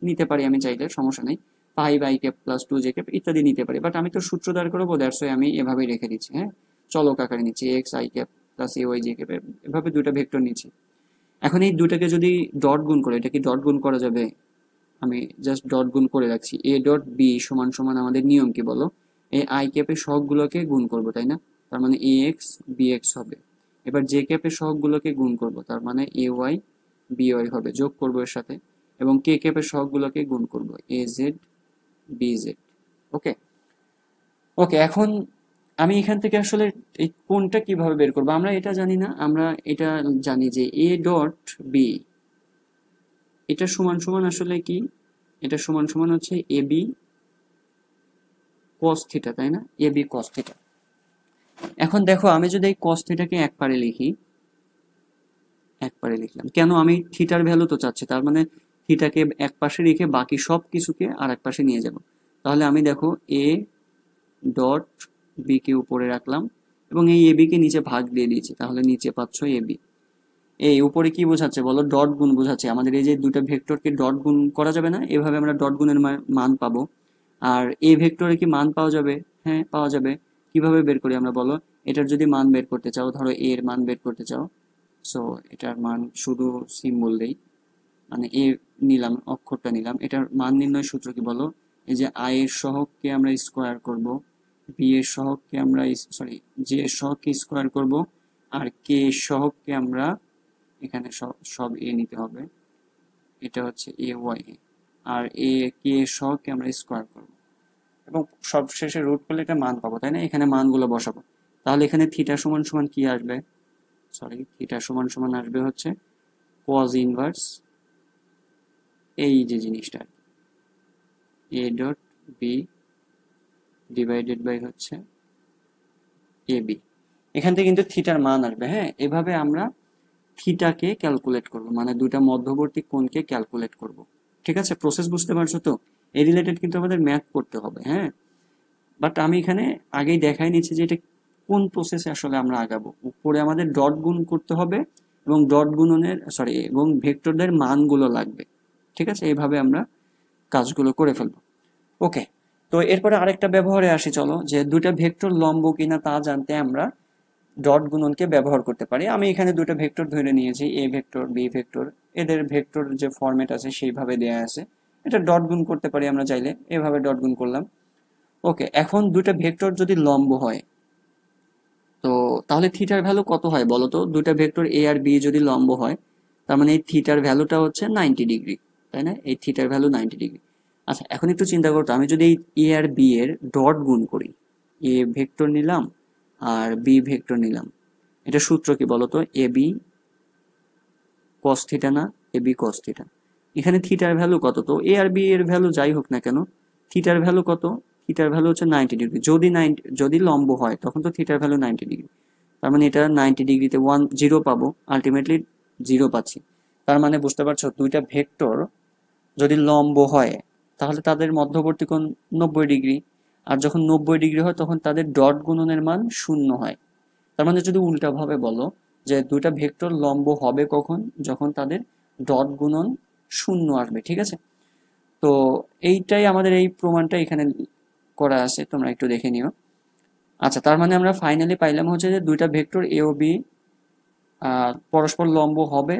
নিতে পারি আমি চাইলে, সমস্যা নেই, pi by cap plus 2j cap ইত্যাদি নিতে পারি, বাট আমি তো সূত্র দাঁড় করবো, দ্যাটস ওয়াই আমি এভাবেই রেখে দিচ্ছি, হ্যাঁ। চলক আকারে নিচ্ছি X I cap plus A Y J cap, এভাবে দুটা ভেক্টর নিচ্ছি। এখন এই দুটাকে যদি ডট গুণ করে, এটা কি ডট গুণ করা যাবে? আমি জাস্ট ডট গুণ করে রাখছি। এ ডট বি সমান সমান আমাদের নিয়ম কি বলো? এই আই ক্যাপের সহগগুলোকে গুণ করব, তাই না? তার মানে এ এক্স বি এক্স হবে। এবার জে ক্যাপের সহগগুলোকে গুণ করব, তার মানে এ ওয়াই বি ওয়াই হবে, যোগ করবো এর সাথে। এবং কে ক্যাপের সহগগুলোকে গুণ করব, এ জেড বি জেড। ওকে, ওকে, এখন আমি এখান থেকে আসলে এই কোনটা কিভাবে বের করবো আমরা এটা জানি না, আমরা এটা জানি যে এ ডট বি এটা সমান সমান আসলে কি? এটা সমান সমান হচ্ছে এ বি কস থিটা, তাই না? A B cos theta. এখন দেখো, আমি যদি এই কস থিটাকে এক পারে লিখি, এক পারে লিখলাম কেন? আমি থিটার ভ্যালু তো চাচ্ছি, তার মানে থিটাকে এক পাশে রেখে বাকি সব কিছুকে আর এক পাশে নিয়ে যাব। তাহলে আমি দেখো এ ডট বি কে উপরে রাখলাম, এবং এই এ বি কে নিচে ভাগ দিয়ে দিয়েছি, তাহলে নিচে পাচ্ছ এ বি। এই উপরে কি বোঝাচ্ছে বলো? ডট গুণ বোঝাচ্ছে। আমাদের এই যে দুটো ভেক্টরকে ডট গুণ করা যাবে না, এভাবে আমরা ডট গুণের মান পাবো। আর এ ভেক্টরে কি মান পাওয়া যাবে? হ্যাঁ পাওয়া যাবে। কিভাবে বের করি আমরা বলো? এটার যদি মান বের করতে চাও, ধরো এর মান বের করতে চাও, সো এটার মান শুধু সিম্বল দেই, মানে এ নিলাম, অক্ষরটা নিলাম, এটার মান নির্ণয় সূত্র কি বলো? এই যে আই এর সহগকে আমরা স্কোয়ার করব, বি এর সহগকে আমরা সরি জে এর সহগকে স্কোয়ার করব, আর কে এর সহগকে আমরা এখানে সব সব এ নিতে হবে, এটা হচ্ছে এ ওয়াই, আর এ কে এর সহগকে আমরা স্কোয়ার করব, এবং সব শেষে রুট করলে এটা মান পাবো, তাই না? এখানে মানগুলো বসাবো। তাহলে এখানে থিটা সমান সমান কি আসবে? সরি, থিটা সমান সমান আসবে হচ্ছে কজ ইনভার্স এই যে জিনিসটা, A dot B divided by হচ্ছে এ বি। এখান থেকে কিন্তু থিটার মান আসবে, হ্যাঁ। এভাবে আমরা থিটাকে ক্যালকুলেট করব, মানে দুটা মধ্যবর্তী কোণকে ক্যালকুলেট করব। ঠিক আছে, প্রসেস বুঝতে পারছো তো? এই রিলেটেড কিন্তু আমাদের ম্যাথ করতে হবে, হ্যাঁ। বাট আমি এখানে আগেই দেখাই নিচ্ছি যে এটা কোন প্রসেসে আসলে আমরা আগাবো। উপরে আমাদের ডট গুণ করতে হবে এবং ডট গুণনের এবং ভেক্টরদের মানগুলো লাগবে। ঠিক আছে, এইভাবে আমরা কাজগুলো করে ফেলবো। ওকে, তো এরপরে আরেকটা ব্যবহারে আসি, চলো, যে দুইটা ভেক্টর লম্ব কিনা তা জানতে আমরা ডট গুণনকে ব্যবহার করতে পারি। আমি এখানে দুটো ভেক্টর ধরে নিয়েছি, এ ভেক্টর বি ভেক্টর, এদের ভেক্টর যে ফরম্যাট আছে সেইভাবে দেয়া আছে। এটা ডট গুণ করতে পারি আমরা চাইলে, এভাবে ডট গুণ করলাম। ওকে, এখন দুটো ভেক্টর যদি লম্ব হয় তো তাহলে থিটার ভ্যালু কত হয় বলো তো? দুটো ভেক্টর এ আর বি যদি লম্ব হয়, তার মানে এই থিটার ভ্যালুটা হচ্ছে 90 ডিগ্রি, তাই না? এই থিটার ভ্যালু 90 ডিগ্রি। আচ্ছা, এখন একটু চিন্তা করতো, আমি যদি এই এ আর বি এর ডট গুণ করি, এ ভেক্টর নিলাম আর বি ভেক্টর নিলাম, এটা সূত্র কি বলতো? এ বি কস থিটা না? A B cos theta. এখানে থিটার ভ্যালু কত? তো এ আর বি এর ভ্যালু যাই হোক না কেন, থিটার ভ্যালু কত? থিটার ভ্যালু হচ্ছে 90 ডিগ্রি। যদি লম্ব হয় তখন তো থিটার ভ্যালু 90 ডিগ্রি। তার মানে এটা 90 ডিগ্রিতে 0 পাবো, আলটিমেটলি 0 পাচ্ছি। তার মানে বুঝতে পারছো, দুইটা ভেক্টর যদি লম্ব হয় তাহলে তাদের মধ্যবর্তী কোণ 90 ডিগ্রি, আর যখন 90 ডিগ্রি হয় তখন তাদের ডট গুণনের মান 0 হয়। তার মানে যদি উল্টা ভাবে বলো যে দুইটা ভেক্টর লম্ব হবে কখন? যখন তাদের ডট গুণন 0 আসবে। ঠিক আছে, তো এইটাই আমাদের এই প্রমাণটা এখানে করা আছে, তোমরা একটু দেখে নিও। আচ্ছা, তার মানে আমরা ফাইনালি পাইলাম হচ্ছে যে দুইটা ভেক্টর এ ও বি পরস্পর লম্ব হবে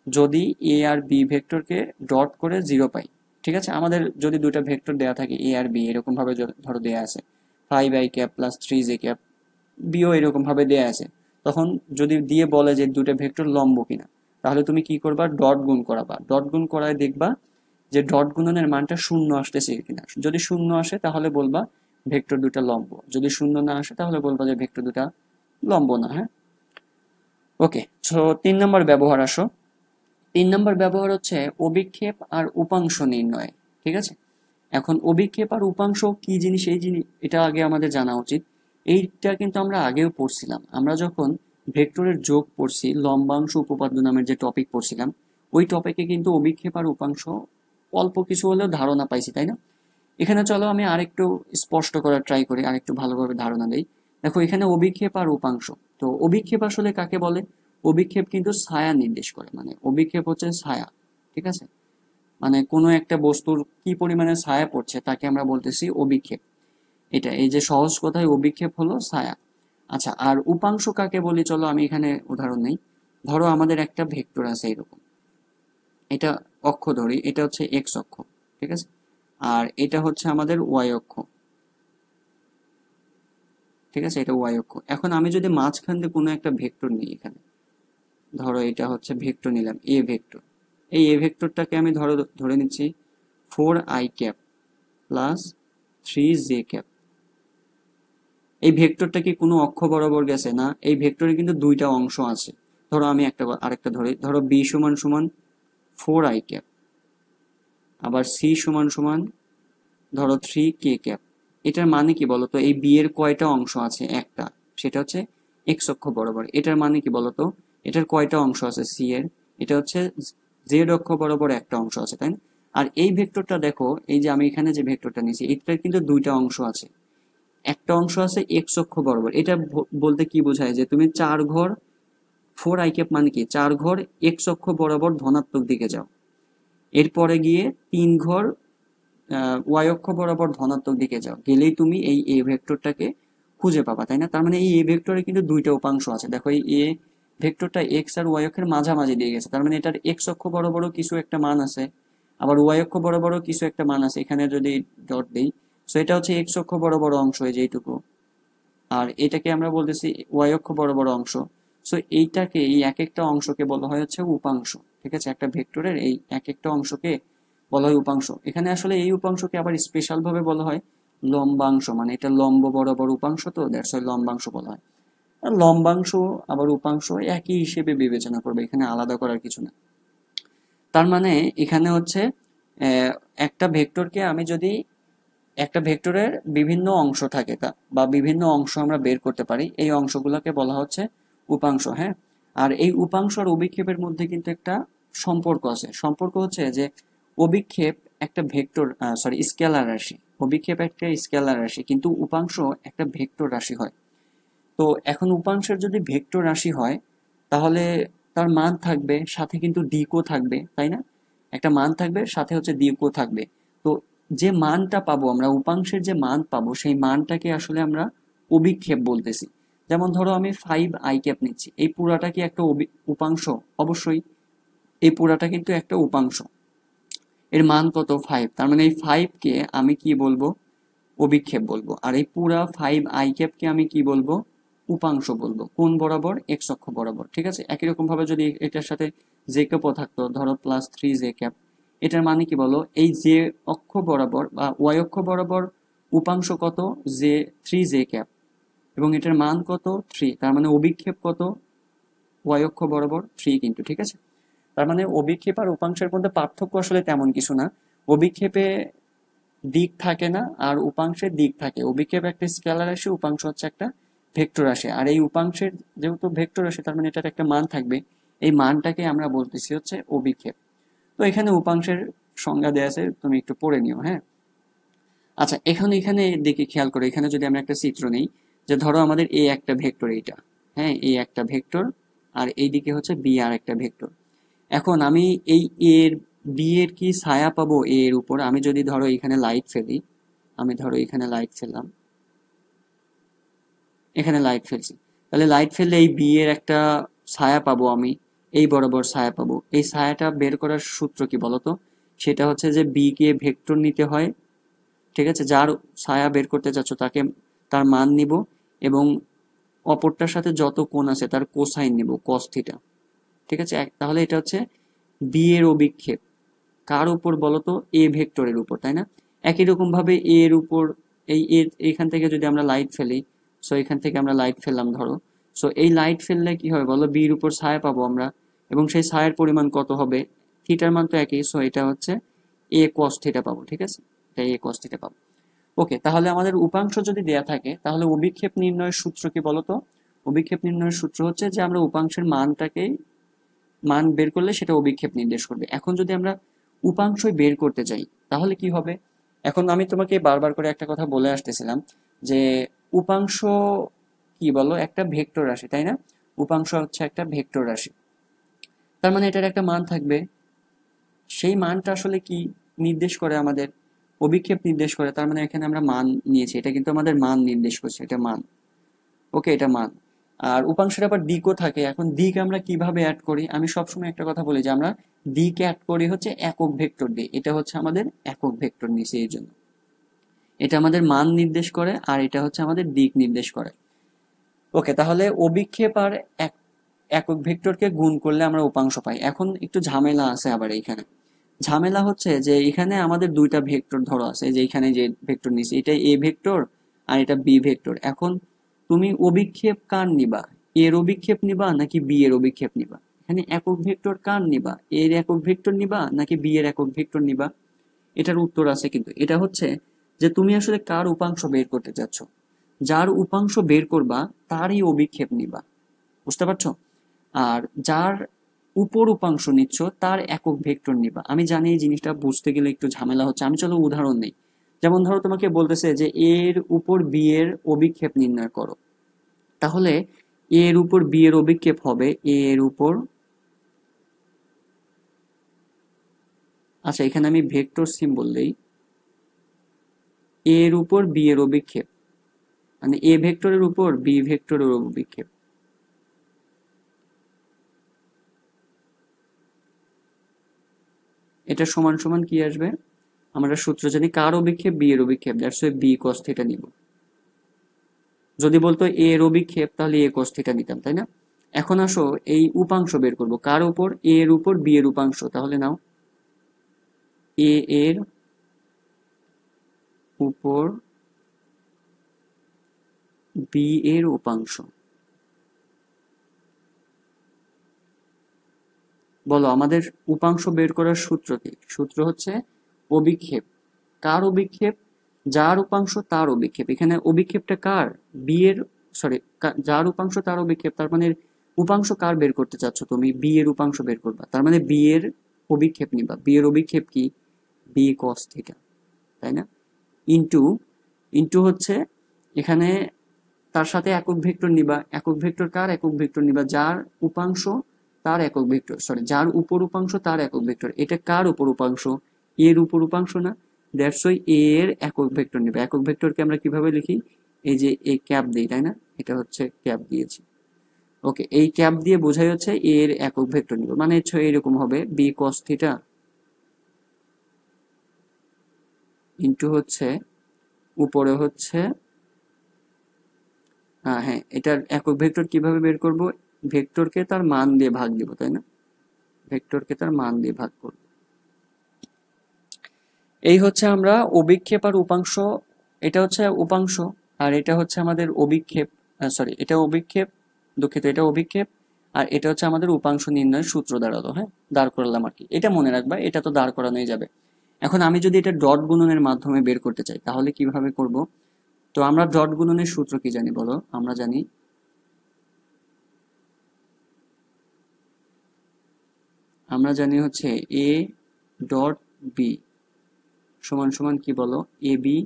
যদি এ আর বি ভেক্টরকে ডট করে 0 পাই। ঠিক আছে, আমাদের যদি দুইটা ভেক্টর দেয়া থাকে এ আর বি, এরকম ভাবে ধরো দেয়া আছে 5i প্লাস 3j, বিও এরকম ভাবে দেয়া আছে, তখন যদি দিয়ে বলে যে দুটো ভেক্টর লম্ব কিনা, তাহলে তুমি কি করবা? ডট গুণ করাবা। ডট গুণ করায় দেখবা যে ডট গুণনের মানটা 0 আসতেছে কিনা। যদি 0 আসে তাহলে বলবা ভেক্টর দুটা লম্ব, যদি 0 না আসে তাহলে বলবা যে ভেক্টর দুটা লম্ব না। হ্যাঁ, ওকে, সো 3 নম্বর ব্যবহার আসো। 3 নম্বর ব্যবহার হচ্ছে অভিক্ষেপ আর উপাংশ নির্ণয়। ঠিক আছে, এখন অভিক্ষেপ আর উপাংশ কি জিনিস, এটা আগে আমাদের জানা উচিত। এইটা কিন্তু আমরা আগেও পড়ছিলাম, আমরা যখন ভেক্টরের যোগ পড়ছি, লম্বাংশ উপপাদ্য নামের যে টপিক পড়ছিলাম, ওই টপিকে কিন্তু অভিক্ষেপ আর উপাংশ অল্প কিছু হলেও ধারণা পাইছি, তাই না? এখানে চলো আমি আরেকটু স্পষ্ট করার ট্রাই করি, আরেকটু ভালোভাবে ধারণা দেই। দেখো এখানে অভিক্ষেপ আর উপাংশ, তো অভিক্ষেপ আসলে কাকে বলে? অভিক্ষেপ কিন্তু ছায়া নির্দেশ করে, মানে অভিক্ষেপ হচ্ছে ছায়া। ঠিক আছে, মানে কোনো একটা বস্তুর কি পরিমাণে ছায়া পড়ছে তাকে আমরা বলতেছি অভিক্ষেপ। এটা এই যে সহজ কথায় অভিক্ষেপ হলো ছায়া। আচ্ছা, আর উপাংশ কাকে বলি? চলো আমি এখানে উদাহরণ নেই। ধরো আমাদের একটা ভেক্টর আছে এরকম, এটা অক্ষ ধরি, এটা হচ্ছে এক্স অক্ষ। ঠিক আছে, আর এটা হচ্ছে আমাদের ওয়াই অক্ষ। ঠিক আছে, এটা ওয়াই অক্ষ। এখন আমি যদি মাঝখান দিয়ে কোনো একটা ভেক্টর নিই, এখানে ধরো এটা হচ্ছে ভেক্টর নিলাম, এ ভেক্টর। এই এ ভেক্টরটাকে আমি ধরে নিচ্ছি 4i প্লাস 3j। এই ভেক্টরটা কি কোনো অক্ষ বরাবর গেছে? না, এই ভেক্টরে কিন্তু দুইটা অংশ আছে। ধরো আমি আরেকটা ধরি, ধরো বি সমান সমান 4i, আবার সি সমান সমান ধরো 3k। এটার মানে কি বলতো? এই বি এর কয়টা অংশ আছে? একটা, সেটা হচ্ছে এক্স অক্ষ বরাবর। এটার মানে কি বলতো? এটার কয়টা অংশ আছে সি এর? এটা হচ্ছে জেড অক্ষ বরাবর একটা অংশ আছে, তাই না? আর এই ভেক্টরটা দেখো, এই যে আমি এখানে যে ভেক্টরটা নিয়েছি, এটার কিন্তু দুইটা অংশ আছে। একটা অংশ আছে এক্স অক্ষ বরাবর। এটা বলতে কি বোঝায়? যে তুমি 4 ঘর 4i মানে কি, 4 ঘর এক্স অক্ষ বরাবর ধনাত্মক দিকে যাও, এরপরে গিয়ে 3 ঘর ওয়াই অক্ষ বরাবর ধনাত্মক দিকে যাও, গেলেই তুমি এই এ ভেক্টরটাকে খুঁজে পাবা, তাই না? তার মানে এই এ ভেক্টরে কিন্তু দুইটা উপাংশ আছে। দেখো এই এ ভেক্টরটা এক্স আর ওয়াই অক্ষের মাঝামাঝি দিয়ে গেছে, তার মানে এটার এক্স অক্ষ বরাবরও কিছু একটা মান আছে, আবার ওয়াই অক্ষ বরাবরও কিছু একটা মান আছে। এখানে যদি ডট দেই, সো এটা হচ্ছে এক্স অক্ষ বরাবর অংশ, এই যেটুকু, আর এটাকে আমরা বলতেছি ওয়াই অক্ষ বরাবর অংশ। সো এইটাকে, এই এক একটা অংশকে বলা হয় হচ্ছে উপাংশ। ঠিক আছে, একটা ভেক্টরের এই এক একটা অংশকে বলা হয় উপাংশ। এখানে আসলে এই উপাংশকে আবার স্পেশাল ভাবে বলা হয় লম্বাংশ, মানে এটা লম্ব বরাবর উপাংশ, তো দ্যাটস ওয়াই লম্বাংশ বলা হয়। আর লম্বাংশ আবার উপাংশ একই হিসেবে বিবেচনা করবে, এখানে আলাদা করার কিছু না। তার মানে এখানে হচ্ছে একটা ভেক্টরকে আমি যদি, একটা ভেক্টরের বিভিন্ন অংশ থাকে বা বিভিন্ন অংশ আমরা বের করতে পারি, এই অংশগুলোকে বলা হচ্ছে উপাংশ। হ্যাঁ, আর এই উপাংশ আর অভিক্ষেপের মধ্যে কিন্তু একটা সম্পর্ক আছে। সম্পর্ক হচ্ছে যে অভিক্ষেপ একটা ভেক্টর, স্কেলার রাশি। অভিক্ষেপ একটা স্কেলার রাশি, কিন্তু উপাংশ একটা ভেক্টর রাশি হয়। তো এখন উপাংশের যদি ভেক্টর রাশি হয় তাহলে তার মান থাকবে, সাথে কিন্তু দিকও থাকবে, তাই না? একটা মান থাকবে, সাথে হচ্ছে দিকও থাকবে। তো যে মানটা পাবো আমরা, উপাংশের যে মান পাবো, সেই মানটাকে আসলে আমরা অভিক্ষেপ বলতেছি। যেমন ধরো আমি 5i ক্যাপ নিচ্ছি, এই পুরাটা কি একটা উপাংশ? অবশ্যই এই পুরাটা কিন্তু একটা উপাংশ। এর মান কত? 5। তার মানে এই 5 কে আমি কি বলবো? অভিক্ষেপ বলবো। আর এই পুরা 5i ক্যাপ কে আমি কি বলবো? উপাংশ বলবো। কোন বরাবর? এক্স অক্ষ বরাবর। ঠিক আছে, একই রকম ভাবে যদি এটার সাথে জে ক্যাপও থাকতো, ধরো +3 জে ক্যাপ, এটার মানে কি বলো? এই জে অক্ষ বরাবর বা ওয়াই অক্ষ বরাবর উপাংশ কত? 3 জে ক্যাপ, এবং এটার মান কত? 3। তার মানে অভিক্ষেপ কত? ওয়াই অক্ষ বরাবর 3 কিন্তু। ঠিক আছে, তার মানে অভিক্ষেপ আর উপাংশের মধ্যে পার্থক্য আসলে তেমন কিছু না। অভিক্ষেপে দিক থাকে না, আর উপাংশের দিক থাকে। অভিক্ষেপ একটা স্কেলার রাশি, উপাংশ হচ্ছে একটা ভেক্টর রাশি। আর এই উপাংশের যেহেতু ভেক্টর রাশি, তার মানে এটার একটা মান থাকবে, এই মানটাকে আমরা বলতেছি হচ্ছে অভিক্ষেপ। তো এখানে উপাংশের সংজ্ঞা দেওয়া আছে, তুমি একটু পড়ে নিও। হ্যাঁ, আচ্ছা, এখানে দিকে খেয়াল করো। এখানে যদি আমরা একটা চিত্র নেই, যে ধরো আমাদের এ একটা ভেক্টর, এইটা, হ্যাঁ, এ একটা ভেক্টর, আর এইদিকে হচ্ছে বি আর একটা ভেক্টর। এখন আমি এই এর বি এর কি ছায়া পাবো এ এর উপর? আমি যদি ধরো এখানে লাইট ফেলি, আমি ধরো এখানে লাইট ফেললাম, এখানে লাইট ফেলছি, তাহলে লাইট ফেললে এই বি এর একটা ছায়া পাবো আমি, এই বরাবর ছায়া পাবো। এই ছায়াটা বের করার সূত্র কি বলতো? সেটা হচ্ছে যে বি কে ভেক্টর নিতে হয়। ঠিক আছে, যার ছায়া বের করতে চাচ্ছ তাকে, তার মান নিব, এবং অপরটার সাথে যত কোণ আছে তার কোসাইন নিব, কস থিটা। ঠিক আছে, তাহলে এটা হচ্ছে বি এর অভিক্ষেপ। কার উপর বলতো? এ ভেক্টরের উপর, তাই না? একই রকম ভাবে এ এর উপর, এইখান থেকে যদি আমরা লাইট ফেলি, সো এখান থেকে আমরা লাইট ফেললাম ধরো, সো এই লাইট ফেললে কি হবে বলো? বির উপর ছায়া পাবো আমরা, এবং সেই ছায়ের পরিমাণ কত হবে? থিটার মান তো একই, সো এটা হচ্ছে এ কস থিটা পাবো। ঠিক আছে, এটা এ কস থিটা পাবো। ওকে, তাহলে আমাদের উপাংশ যদি দেয়া থাকে, তাহলে অভিক্ষেপ নির্ণয়ের সূত্র কি বলতো? অভিক্ষেপ নির্ণয়ের সূত্র হচ্ছে যে আমরা উপাংশের মানটাকে, মান বের করলে সেটা অভিক্ষেপ নির্দেশ করবে। এখন যদি আমরা উপাংশই বের করতে চাই তাহলে কি হবে? এখন আমি তোমাকে বারবার করে একটা কথা বলে আসতেছিলাম, যে উপাংশ কি বলো? একটা ভেক্টর রাশি, তাই না? উপাংশ হচ্ছে একটা ভেক্টর রাশি, তার মানে এটার একটা মান থাকবে। সেই মানটা আসলে কি নির্দেশ করে? আমাদের অভিক্ষেপ নির্দেশ করে। তার মানে এখানে আমরা মান নিয়েছি, এটা কিন্তু আমাদের মান নির্দেশ করছে, এটা মান। ওকে, এটা মান। আর উপাংশের আবার দিকও থাকে। এখন দিক আমরা কিভাবে অ্যাড করি? আমি সবসময় একটা কথা বলি যে আমরা দিক অ্যাড করি হচ্ছে একক ভেক্টর দিয়ে। এটা হচ্ছে আমাদের একক ভেক্টর নিচে, এই জন্য এটা আমাদের মান নির্দেশ করে, আর এটা হচ্ছে আমাদের দিক নির্দেশ করে। ওকে, তাহলে অভিক্ষেপ আর একক ভেক্টরকে গুণ করলে আমরা উপাংশ পাই। এখন একটু ঝামেলা আছে আবার এইখানে। ঝামেলা হচ্ছে যে এখানে আমাদের দুইটা ভেক্টর ধরো আছে, যে এখানে যে ভেক্টর নিছি এটা এ ভেক্টর, আর এটা বি ভেক্টর। এখন তুমি অভিক্ষেপ কার নিবা? এর অভিক্ষেপ নিবা নাকি বি এর অভিক্ষেপ নিবা? এখানে একক ভেক্টর কার নিবা? এর একক ভেক্টর নিবা নাকি বি এর একক ভেক্টর নিবা? এটার উত্তর আছে কিন্তু। এটা হচ্ছে যে তুমি আসলে কার উপাংশ বের করতে চাচ্ছ। যার উপাংশ বের করবা তারই অভিক্ষেপ নিবা, বুঝতে পারছো? আর যার উপর উপাংশ নিচ্ছ তার একক ভেক্টর নিবা। আমি জানি এই জিনিসটা বুঝতে গেলে একটু ঝামেলা হচ্ছে, আমি চলো উদাহরণ নেই। যেমন ধরো তোমাকে বলতেছে যে এর উপর বি এর অভিক্ষেপ নির্ণয় করো, তাহলে এর উপর বি এর অভিক্ষেপ হবে এর উপর, আচ্ছা এখানে আমি ভেক্টর সিম্বল দেই, এর উপর বি এর অভিক্ষেপ, মানে এ ভেক্টরের উপর বি ভেক্টরের অভিক্ষেপ। এটা সমান সমান কি আসবে? আমরা সূত্র জানি কার অভিক্ষেপ? বি এর অভিক্ষেপ, that's why B cos theta নিব। যদি বলতো এ এর অভিক্ষেপ তাহলে এ cos থিটা নিতাম, তাই না? এখন আসো এই উপাংশ বের করব কার উপর? এ এর উপর বি এর উপাংশ। তাহলে নাও এ এর উপর বি এর উপাংশ। বলো আমাদের উপাংশ বের করার সূত্র কি? সূত্র হচ্ছে অভিক্ষেপ। কার অভিক্ষেপ? যার উপাংশ তার অভিক্ষেপ। এখানে অভিক্ষেপটা কার? বি এর, সরি, যার উপাংশ তার অভিক্ষেপ। তার মানে উপাংশ কার বের করতে চাচ্ছ তুমি? বি এর উপাংশ বের করবা, তার মানে বি এর অভিক্ষেপ নিবা। বি এর অভিক্ষেপ কি? বি cos থিটা, তাই না? ইন্টু, ইন্টু হচ্ছে এখানে তার সাথে একক ভেক্টর নিবা। একক ভেক্টর কার? একক ভেক্টর নিবা যার উপাংশ তার একক ভেক্টর, সরি যার উপর উপাংশ তার একক ভেক্টর। এটা কার উপর উপাংশ? এর উপর উপাংশ না, দ্যাটস ওয়াই এ এর একক ভেক্টর নেবে। একক ভেক্টরকে আমরা কিভাবে লিখি? এই যে এ ক্যাপ দিই, তাই না? এটা হচ্ছে ক্যাপ দিয়েছি। ওকে, এই ক্যাপ দিয়ে বোঝাই হচ্ছে এ এর একক ভেক্টর নিব, মানে হচ্ছে এরকম হবে বি কস থিটা ইন্টু হচ্ছে উপরে হচ্ছে হ্যাঁ, এটার একক ভেক্টর কিভাবে বের করব? ভেক্টরকে তার মান দিয়ে ভাগ দিব, তাই না? ভেক্টরকে তার মান দিয়ে ভাগ করব। এই হচ্ছে আমরা অভিক্ষেপ আর উপাংশ, এটা হচ্ছে উপাংশ আর এটা হচ্ছে আমাদের অভিক্ষেপ, সরি এটা অভিক্ষেপ, দুঃখিত, এটা অভিক্ষেপ আর এটা হচ্ছে আমাদের উপাংশ নির্ণয়ের সূত্র দাঁড়ালো। হ্যাঁ, দাঁড় করালাম আর কি, এটা মনে রাখবা, এটা তো দাঁড় করানোই যাবে। এখন আমি যদি এটা ডট গুণনের মাধ্যমে বের করতে চাই তাহলে কিভাবে করব? তো আমরা ডট গুণনের সূত্র কি জানি বলো? আমরা জানি হচ্ছে এ ডট বি সমান সমান কি বলো? A B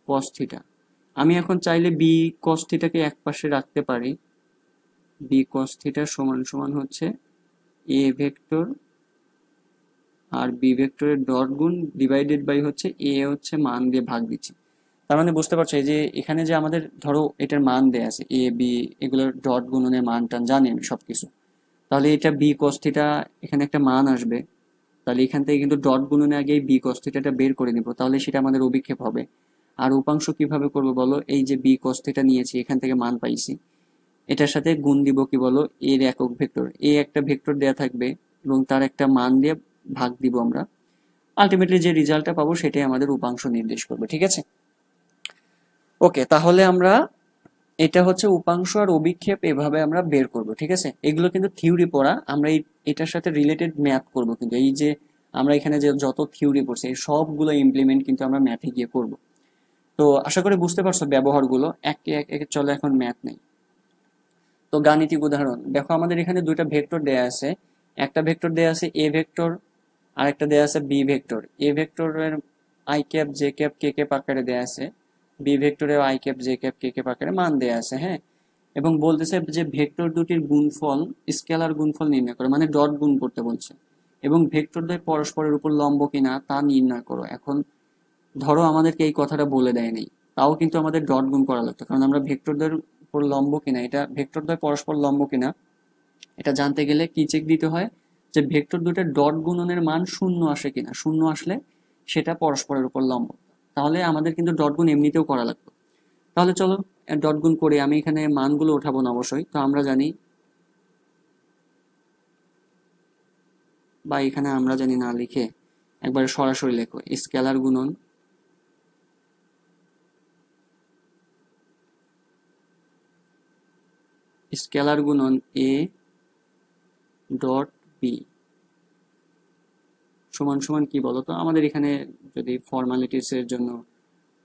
cos theta. আমি এখন চাইলে বি কস থিটাকে এক পাশে রাখতে পারি। বি কস থিটা সমান সমান হচ্ছে এ ভেক্টর আর বি ভেক্টরের ডট গুণ ডিভাইডেড বাই হচ্ছে এ হচ্ছে মান দিয়ে ভাগ দিচ্ছি। তার মানে বুঝতে পারছো এই যে এখানে যে আমাদের ধরো এটার মান দেয়া আছে এ বি, এগুলোর ডট গুণনের মান টান জানি আমি সবকিছু, তাহলে এটা বি কস থিটা এখানে একটা মান আসবে, তাহলে এখান থেকে কিন্তু ডট গুণনের আগেই বি কস থিটাটা বের করে নিব, তাহলে সেটা আমাদের অভিক্ষেপ হবে। আর উপাংশ কিভাবে করব বলো? এই যে বি কস থিটা নিয়েছি, এখান থেকে মান পাইছি, এটার সাথে গুণ দিব কি বলো? এর একক ভেক্টর, এ একটা ভেক্টর দেয়া থাকবে এবং তার একটা মান দিয়ে ভাগ দিব আমরা। আলটিমেটলি যে রেজাল্টটা পাবো সেটাই আমাদের উপাংশ নির্দেশ করবে, ঠিক আছে? ওকে, তাহলে আমরা এটা হচ্ছে উপাংশ আর অভিক্ষেপ এভাবে আমরা বের করব, ঠিক আছে? এগুলো কিন্তু থিওরি পড়া, আমরা এটার সাথে রিলেটেড ম্যাথ করব, কিন্তু এই যে আমরা এখানে যে যত থিওরি পড়ছি এই সবগুলো ইমপ্লিমেন্ট কিন্তু আমরা ম্যাথে গিয়ে করব। তো আশা করি বুঝতে পারছো ব্যবহারগুলো। একে চলে এখন ম্যাথ নেই। তো গাণিতিক উদাহরণ দেখো, আমাদের এখানে দুইটা ভেক্টর দেয়া আছে। একটা ভেক্টর দেয়া আছে এ ভেক্টর আর একটা দেয়া আছে বি ভেক্টর। এ ভেক্টরের I cap J cap K cap আকারে দেয়া আছে, বি ভেক্টরের I cap J cap K cap আকারে মান দেয়া আছে। হ্যাঁ, এবং বলতেছে যে ভেক্টর দুটির গুণফল স্কেলার গুণফল নির্ণয় করো, মানে ডট গুণ করতে বলছে, এবং ভেক্টর দ্বয় পরস্পরের উপর লম্ব কিনা তা নির্ণয় করো। এখন ধরো আমাদেরকে এই কথাটা বলে দেয় নাই, তাও কিন্তু আমাদের ডট গুণ করা লাগতো, কারণ আমরা ভেক্টর দ্বয়ের উপর লম্ব কিনা, এটা ভেক্টর দ্বয় পরস্পর লম্ব কিনা এটা জানতে গেলে কি চেক দিতে হয়? যে ভেক্টর দুটোর ডট গুণনের মান শূন্য আসে কিনা, শূন্য আসলে সেটা পরস্পরের উপর লম্ব। তাহলে আমাদের কিন্তু ডট গুণ এমনিতেও করা লাগতো। তাহলে চলো ডট গুণ করে, আমি এখানে মানগুলো উঠাবো না অবশ্যই, তো আমরা জানি, বা এখানে আমরা জানি না লিখে একবারে সরাসরি লেখো স্কেলার গুণন এ ডট বি সমান সমান কি বলতো? আমাদের এখানে যদি ফর্মালিটিস এর জন্য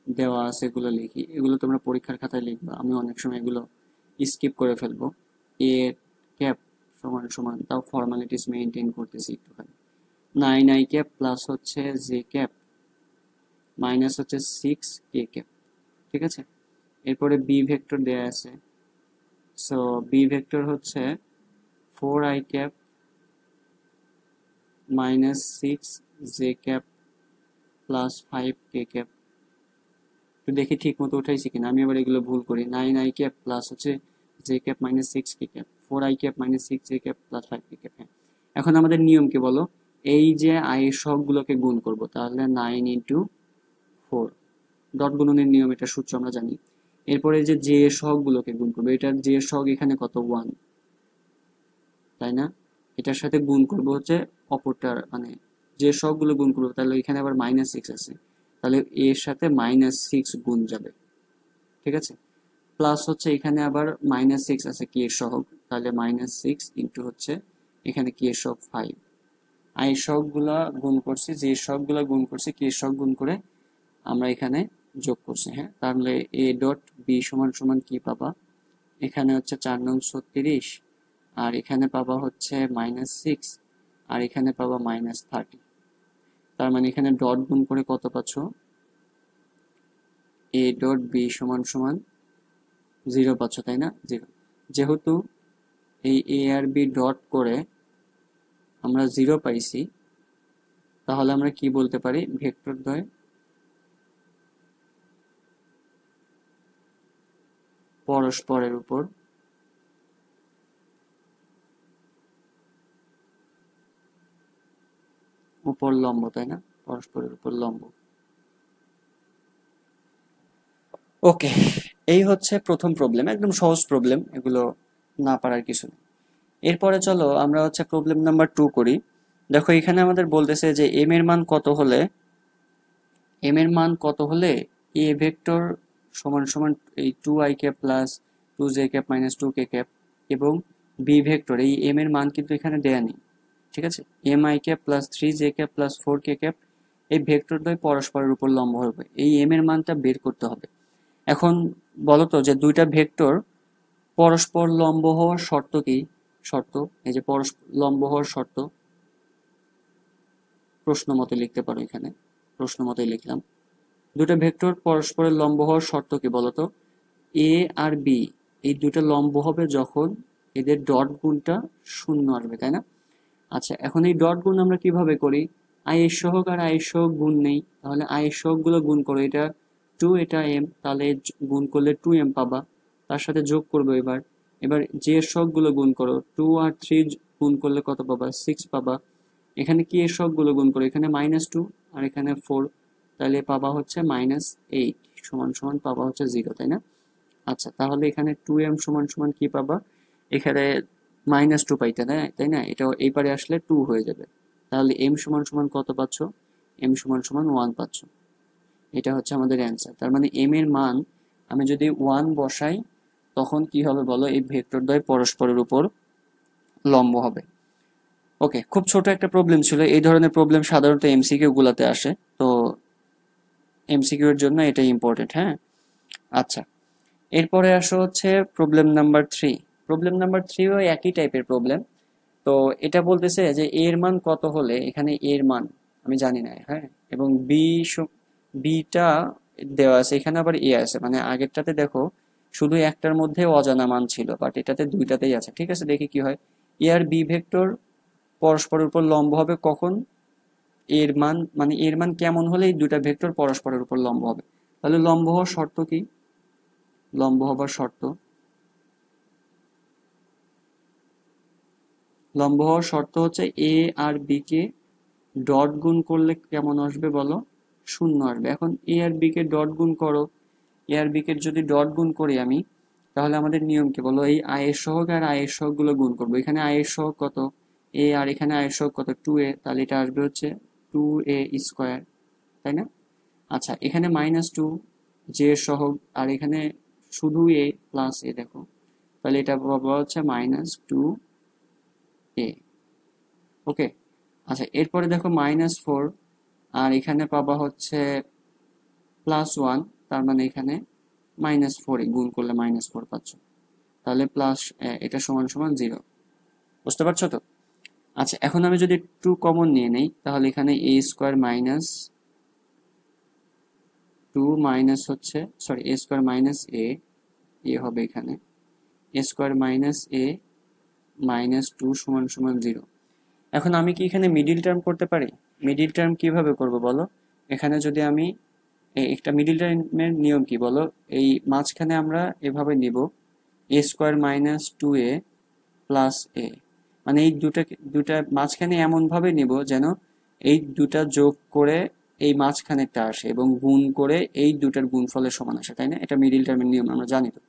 দেওয়া আছে এগুলো লিখি, এগুলো তোমরা পরীক্ষার খাতায় লিখবা, আমি অনেক সময় এগুলো স্কিপ করে ফেলবো। এ ক্যাপ সমান সমান, তাও ফর্মালিটিস মেনটেন করতেছি একটুখানি, 9i ক্যাপ প্লাস হচ্ছে জে ক্যাপ মাইনাস হচ্ছে 6k ক্যাপ, ঠিক আছে? এরপরে বি ভেক্টর দেয়া আছে, সো বি ভেক্টর হচ্ছে 4i cap minus 6j cap plus 5k cap. তো দেখি ঠিক মতো উঠাইছি কিনা, আমি আবার এগুলো ভুল করি। 9i ক্যাপ প্লাস হচ্ছে j cap minus 6k cap, 4i cap minus 6j cap plus 5k cap. হ্যাঁ, এখন আমাদের নিয়ম কি বলো? এই যে i এর সবগুলোকে গুণ করব, তাহলে 9 ইন্টু 4, ডট গুণনের নিয়ম, এটা সূত্র আমরা জানি। এরপরে যে জে এর সহগগুলোকে গুণ করবো, এটার জে এর সহগ এখানে কত? 1, তাই না? এটার সাথে গুণ করবো হচ্ছে অপরটার, মানে যে সহগগুলো গুণ করবো, তাহলে এখানে আবার মাইনাস 6 আছে, তাহলে এর সাথে মাইনাস 6 গুণ যাবে, ঠিক আছে? প্লাস হচ্ছে এখানে আবার মাইনাস 6 আছে কি এর সহগ, তাহলে মাইনাস 6 ইন্টু হচ্ছে এখানে কি এর সহগ 5। আই সহগগুলা গুণ করছি, যে সহগগুলা গুণ করছি কি এর সহগ গুণ করে আমরা এখানে যোগ করছি। হ্যাঁ, তাহলে এ ডট বি সমান সমান কি পাবা? এখানে হচ্ছে 4 নং 36 আর এখানে পাবা হচ্ছে মাইনাস 6 আর এখানে পাবা মাইনাস 30। তার মানে এখানে ডট গুণ করে কত পাচ্ছ? এ ডট বি সমান সমান জিরো পাচ্ছ, তাই না? জিরো। যেহেতু এই এ আর বি ডট করে আমরা জিরো পাইছি, তাহলে আমরা কি বলতে পারি? ভেক্টর দ্বয় পরস্পরের উপর লম্ব, তাই না? পরস্পরের উপর লম্ব। ওকে, এই হচ্ছে প্রথম প্রবলেম, একদম সহজ প্রবলেম, এগুলো না পারার কিছু নেই। এরপরে চলো আমরা হচ্ছে প্রবলেম নাম্বার 2 করি। দেখো এখানে আমাদের বলতেছে যে এম এর মান কত হলে এ ভেক্টর সমান সমান এই 2i cap plus 2j cap minus 2k cap এবং বি ভেক্টর, এই এম এর মান কিন্তু এখানে দেয়া নেই, ঠিক আছে? M I cap plus 3j cap plus 4k cap এই ভেক্টর দ্বয় পরস্পরের উপর লম্ব হবে, এই এম এর মানটা বের করতে হবে। এখন বলো তো যে দুইটা ভেক্টর পরস্পর লম্ব হওয়ার শর্ত কি? শর্ত, এই যে লম্ব হওয়ার শর্ত প্রশ্ন মতে লিখতে পারো, এখানে প্রশ্ন মতে লিখলাম। দুটো ভেক্টর পরস্পরের লম্ব হওয়ার শর্ত কি বলতো? এ আর বি এই দুটো লম্ব হবে যখন এদের ডট গুণটা শূন্য আসবে, তাই না? আচ্ছা, এখন এই ডট গুণ আমরা কিভাবে করি? আই এর সহগ আর আই এর সহগ গুণ নেই, তাহলে আই এর সহগ গুলো গুণ করো। এটা 2, এটা m, তাহলে গুণ করলে 2m পাবা, তার সাথে যোগ করবো। এবার এবার যে এর সহগ গুলো গুণ করো, 2 আর 3 গুণ করলে কত পাবা? 6 পাবা। এখানে কি এর সহগ গুলো গুণ করো? এখানে -2 আর এখানে 4, তাহলে পাবা হচ্ছে -8 সমান সমান পাবা হচ্ছে 0, তাই না? আচ্ছা, তাহলে এখানে 2m সমান সমান কি পাবা? এখানে -2 পাইতে, তাই না? এটা এই পারে আসলে 2 হয়ে যাবে, তাহলে m সমান সমান কত পাচ্ছ? m সমান সমান 1 পাচ্ছ। এটা হচ্ছে আমাদের অ্যান্সার। তার মানে m এর মান আমি যদি 1 বসাই, তখন কি হবে বলো? এই ভেক্টর দ্বয় পরস্পরের উপর লম্ব হবে। ওকে, খুব ছোট একটা প্রবলেম ছিল। এই ধরনের প্রবলেম সাধারণত এমসিকিউ গুলাতে আসে, তো এমসিকিউ এর জন্য এটা ইম্পর্টেন্ট, হ্যাঁ? আচ্ছা, এরপরে আসো হচ্ছে প্রবলেম নাম্বার 3। প্রবলেম নাম্বার 3 ওই একই টাইপের প্রবলেম। তো এটা বলতেছে যে এ এর মান কত হলে, এখানে এ এর মান আমি জানি না, হ্যাঁ, এবং বিটা দেওয়া আছে, এখানে আবার এ আছে, মানে আগেরটাতে দেখো শুধু একটার মধ্যে অজানা মান ছিল, বাট এটাতে দুইটাতেই আছে। ঠিক আছে, দেখি কি হয়। এ আর বি ভেক্টর পরস্পরের উপর লম্ব হবে কখন? এর মান, মানে এর মান কেমন হলে এই দুটা ভেক্টর পরস্পরের উপর লম্ব হবে? তাহলে লম্ব হওয়ার শর্ত কি? লম্ব হবার শর্ত, লম্ব হওয়ার শর্ত হচ্ছে এ আর বি কে ডট গুণ করলে কেমন আসবে বলো? শূন্য আসবে। এখন এ আর বি কে ডট গুণ করো, এ আর বি কে যদি ডট গুণ করি আমি, তাহলে আমাদের নিয়ম কি বলো? এই আই এর সহগ আর আই এর সহগ গুলো গুণ করবো। এখানে আই এর সহগ কত? এ, আর এখানে আই এর সহগ কত? 2a, তাহলে এটা আসবে হচ্ছে 2a স্কোয়ার, তাই না? আচ্ছা, এখানে -2 জে এর সহগ, আর এখানে শুধু এ প্লাস এ, দেখো, তাহলে এটা পাবো হচ্ছে -2a। ওকে, আচ্ছা, এরপরে দেখো -4, আর এখানে পাবা হচ্ছে +1, তার মানে এখানে -4 গুণ করলে -4 পাচ্ছ, তাহলে প্লাস এটা সমান সমান 0। বুঝতে পারছো তো? আচ্ছা, এখন আমি যদি 2 কমন নিয়ে নেই, তাহলে এখানে a স্কোয়ার মাইনাস 2 মাইনাস হচ্ছে, সরি, a স্কোয়ার মাইনাস এ হবে এখানে, a স্কোয়ার মাইনাস a -2 সমান সমান 0। এখন আমি কি এখানে মিডিল টার্ম করতে পারি? মিডিল টার্ম কিভাবে করব বলো? এখানে যদি আমি একটা মিডিল টার্মের নিয়ম কি বলো? এই মাঝখানে আমরা এভাবে নিব a square minus 2a plus a, মানে এই দুটা মাঝখানে এমন ভাবে নিব যেন এই দুটা যোগ করে এই মাঝখানেরটা আসে এবং গুণ করে এই দুটার গুণফলের সমান আসে, তাই না? এটা মিডিল টার্মের নিয়ম, আমরা জানি তো।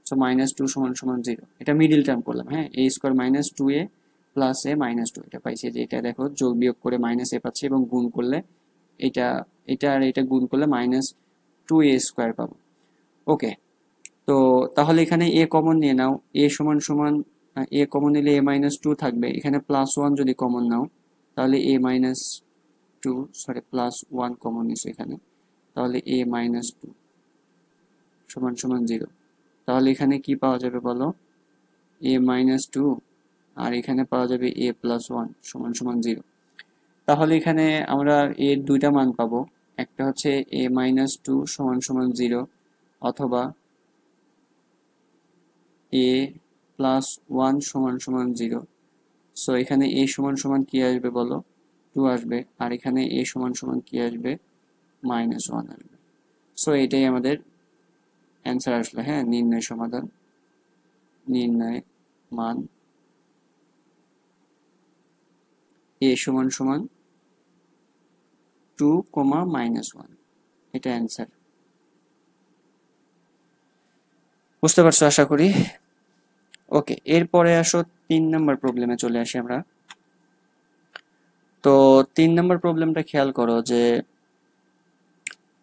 সো -2 সমান সমান 0, এটা মিডিল টার্ম করলাম, হ্যাঁ। a square minus 2a plus a -2, এটা পাইছি, যে এটা দেখো যোগ বিয়োগ করে -a পাচ্ছি এবং গুণ করলে এটা এটা আর এটা গুণ করলে -2a স্কোয়ার পাবো। ওকে, তো তাহলে এখানে a কমন নিয়ে নাও, a সমান সমান a কমন নিলে a -2 থাকবে, এখানে +1 যদি কমন নাও, তাহলে a -2, সরি, +1 কমন নিছো এখানে, তাহলে a -2 সমান সমান 0। তাহলে এখানে কি পাওয়া যাবে বলো? a -2, আর এখানে পাওয়া যাবে a +1 সমান সমান 0। তাহলে এখানে আমরা এর দুইটা মান পাবো, একটা হচ্ছে a -2 সমান সমান 0, অথবা এ প্লাস 1 সমান সমান 0। সো এখানে এ সমান সমান কি আসবে বলো, 2 আসবে, আর এখানে এ সমান সমান কি আসবে, -1 আসবে। সো এটাই আমাদের অ্যান্সার আসলো। হ্যাঁ, নির্ণয় সমাধান, নির্ণয় মান এ সমান সমান 2, -1, এটা অ্যান্সার। বুঝতে পারছো আশা করি। ওকে, এরপরে আসো 3 নম্বর প্রবলেমে চলে আসি আমরা। তো 3 নম্বর প্রবলেমটা খেয়াল করো যে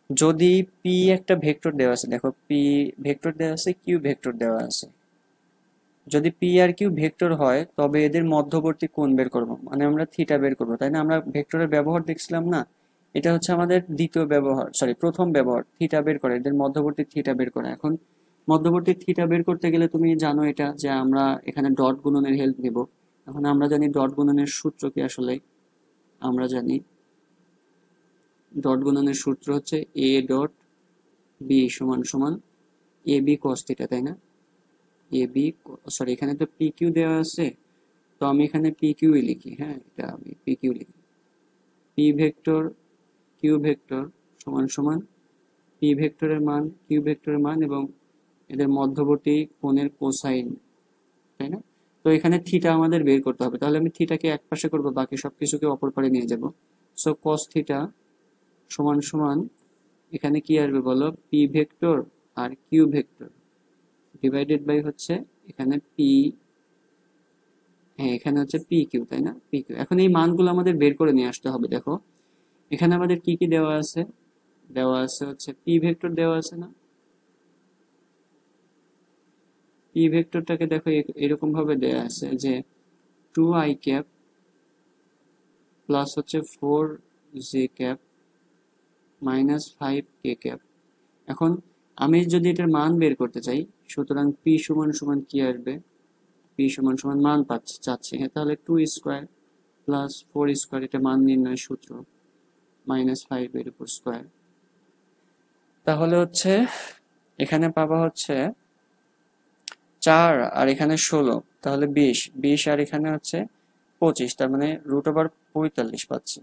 যদি পি একটা ভেক্টর দেওয়া আছে, দেখো পি ভেক্টর দেওয়া আছে, কিউ ভেক্টর দেওয়া আছে। যদি পি আর কিউ ভেক্টর হয় তবে এদের মধ্যবর্তী কোণ বের করব, মানে আমরা থিটা বের করব, তাই না? আমরা ভেক্টরের ব্যবহার দেখছিলাম না, এটা হচ্ছে আমাদের দ্বিতীয় ব্যবহার, সরি প্রথম ব্যবহার, থিটা বের করে, এদের মধ্যবর্তী থিটা বের করা। এখন মধ্যবর্তী থিটা বের করতে গেলে তুমি জানো এটা যে আমরা এখানে ডট গুণনের হেল্প নেব। এখন আমরা জানি ডট গুণনের সূত্র কি, আসলে আমরা জানি ডট গুণনের সূত্র হচ্ছে এ ডট বি সমান সমান এ বি কস থিটা, তাই না? এ বি, সরি এখানে তো পি কিউ দেওয়া আছে, তো আমি এখানে পি কিউই লিখি। হ্যাঁ, এটা আমি পি কিউ লিখি। পি ভেক্টর কিউ ভেক্টর সমান সমান পি ভেক্টরের মান কিউ ভেক্টরের মান এবং এদের মধ্যবর্তী কোণের কোসাইন, তাই না? তো এখানে থিটা আমাদের বের করতে হবে, তাহলে আমি থিটাকে এক পাশে করবো, বাকি সব কিছুকে অপর পারে নিয়ে যাব। সো কস থিটা সমান সমান এখানে কি আসবে বলো, পি ভেক্টর আর কিউ ভেক্টর ডিভাইডেড বাই হচ্ছে এখানে পি, হ্যাঁ এখানে হচ্ছে পি কিউ, তাই না? P Q. এখন এই মানগুলো আমাদের বের করে নিয়ে আসতে হবে। দেখো এখানে আমাদের কি কি দেওয়া আছে, দেওয়া আছে হচ্ছে পি ভেক্টর দেওয়া আছে না, পি ভেক্টরটাকে দেখো এরকম ভাবে দেওয়া আছে যে 2i ক্যাপ প্লাস হচ্ছে 4j cap minus 5k cap. এখন আমি যদি এটার মান বের করতে চাই, সুতরাং পি সমান সমান কি আসবে, পি সমান সমান মান চাচ্ছি, হ্যাঁ তাহলে 2 স্কোয়ার প্লাস 4 স্কোয়ার, এটা মান নির্ণয় সূত্র, -5 এর উপর স্কোয়ার। তাহলে হচ্ছে এখানে পাবা হচ্ছে 4 আর এখানে 16, তাহলে 20 আর এখানে হচ্ছে 25, তার মানে √45 পাচ্ছি,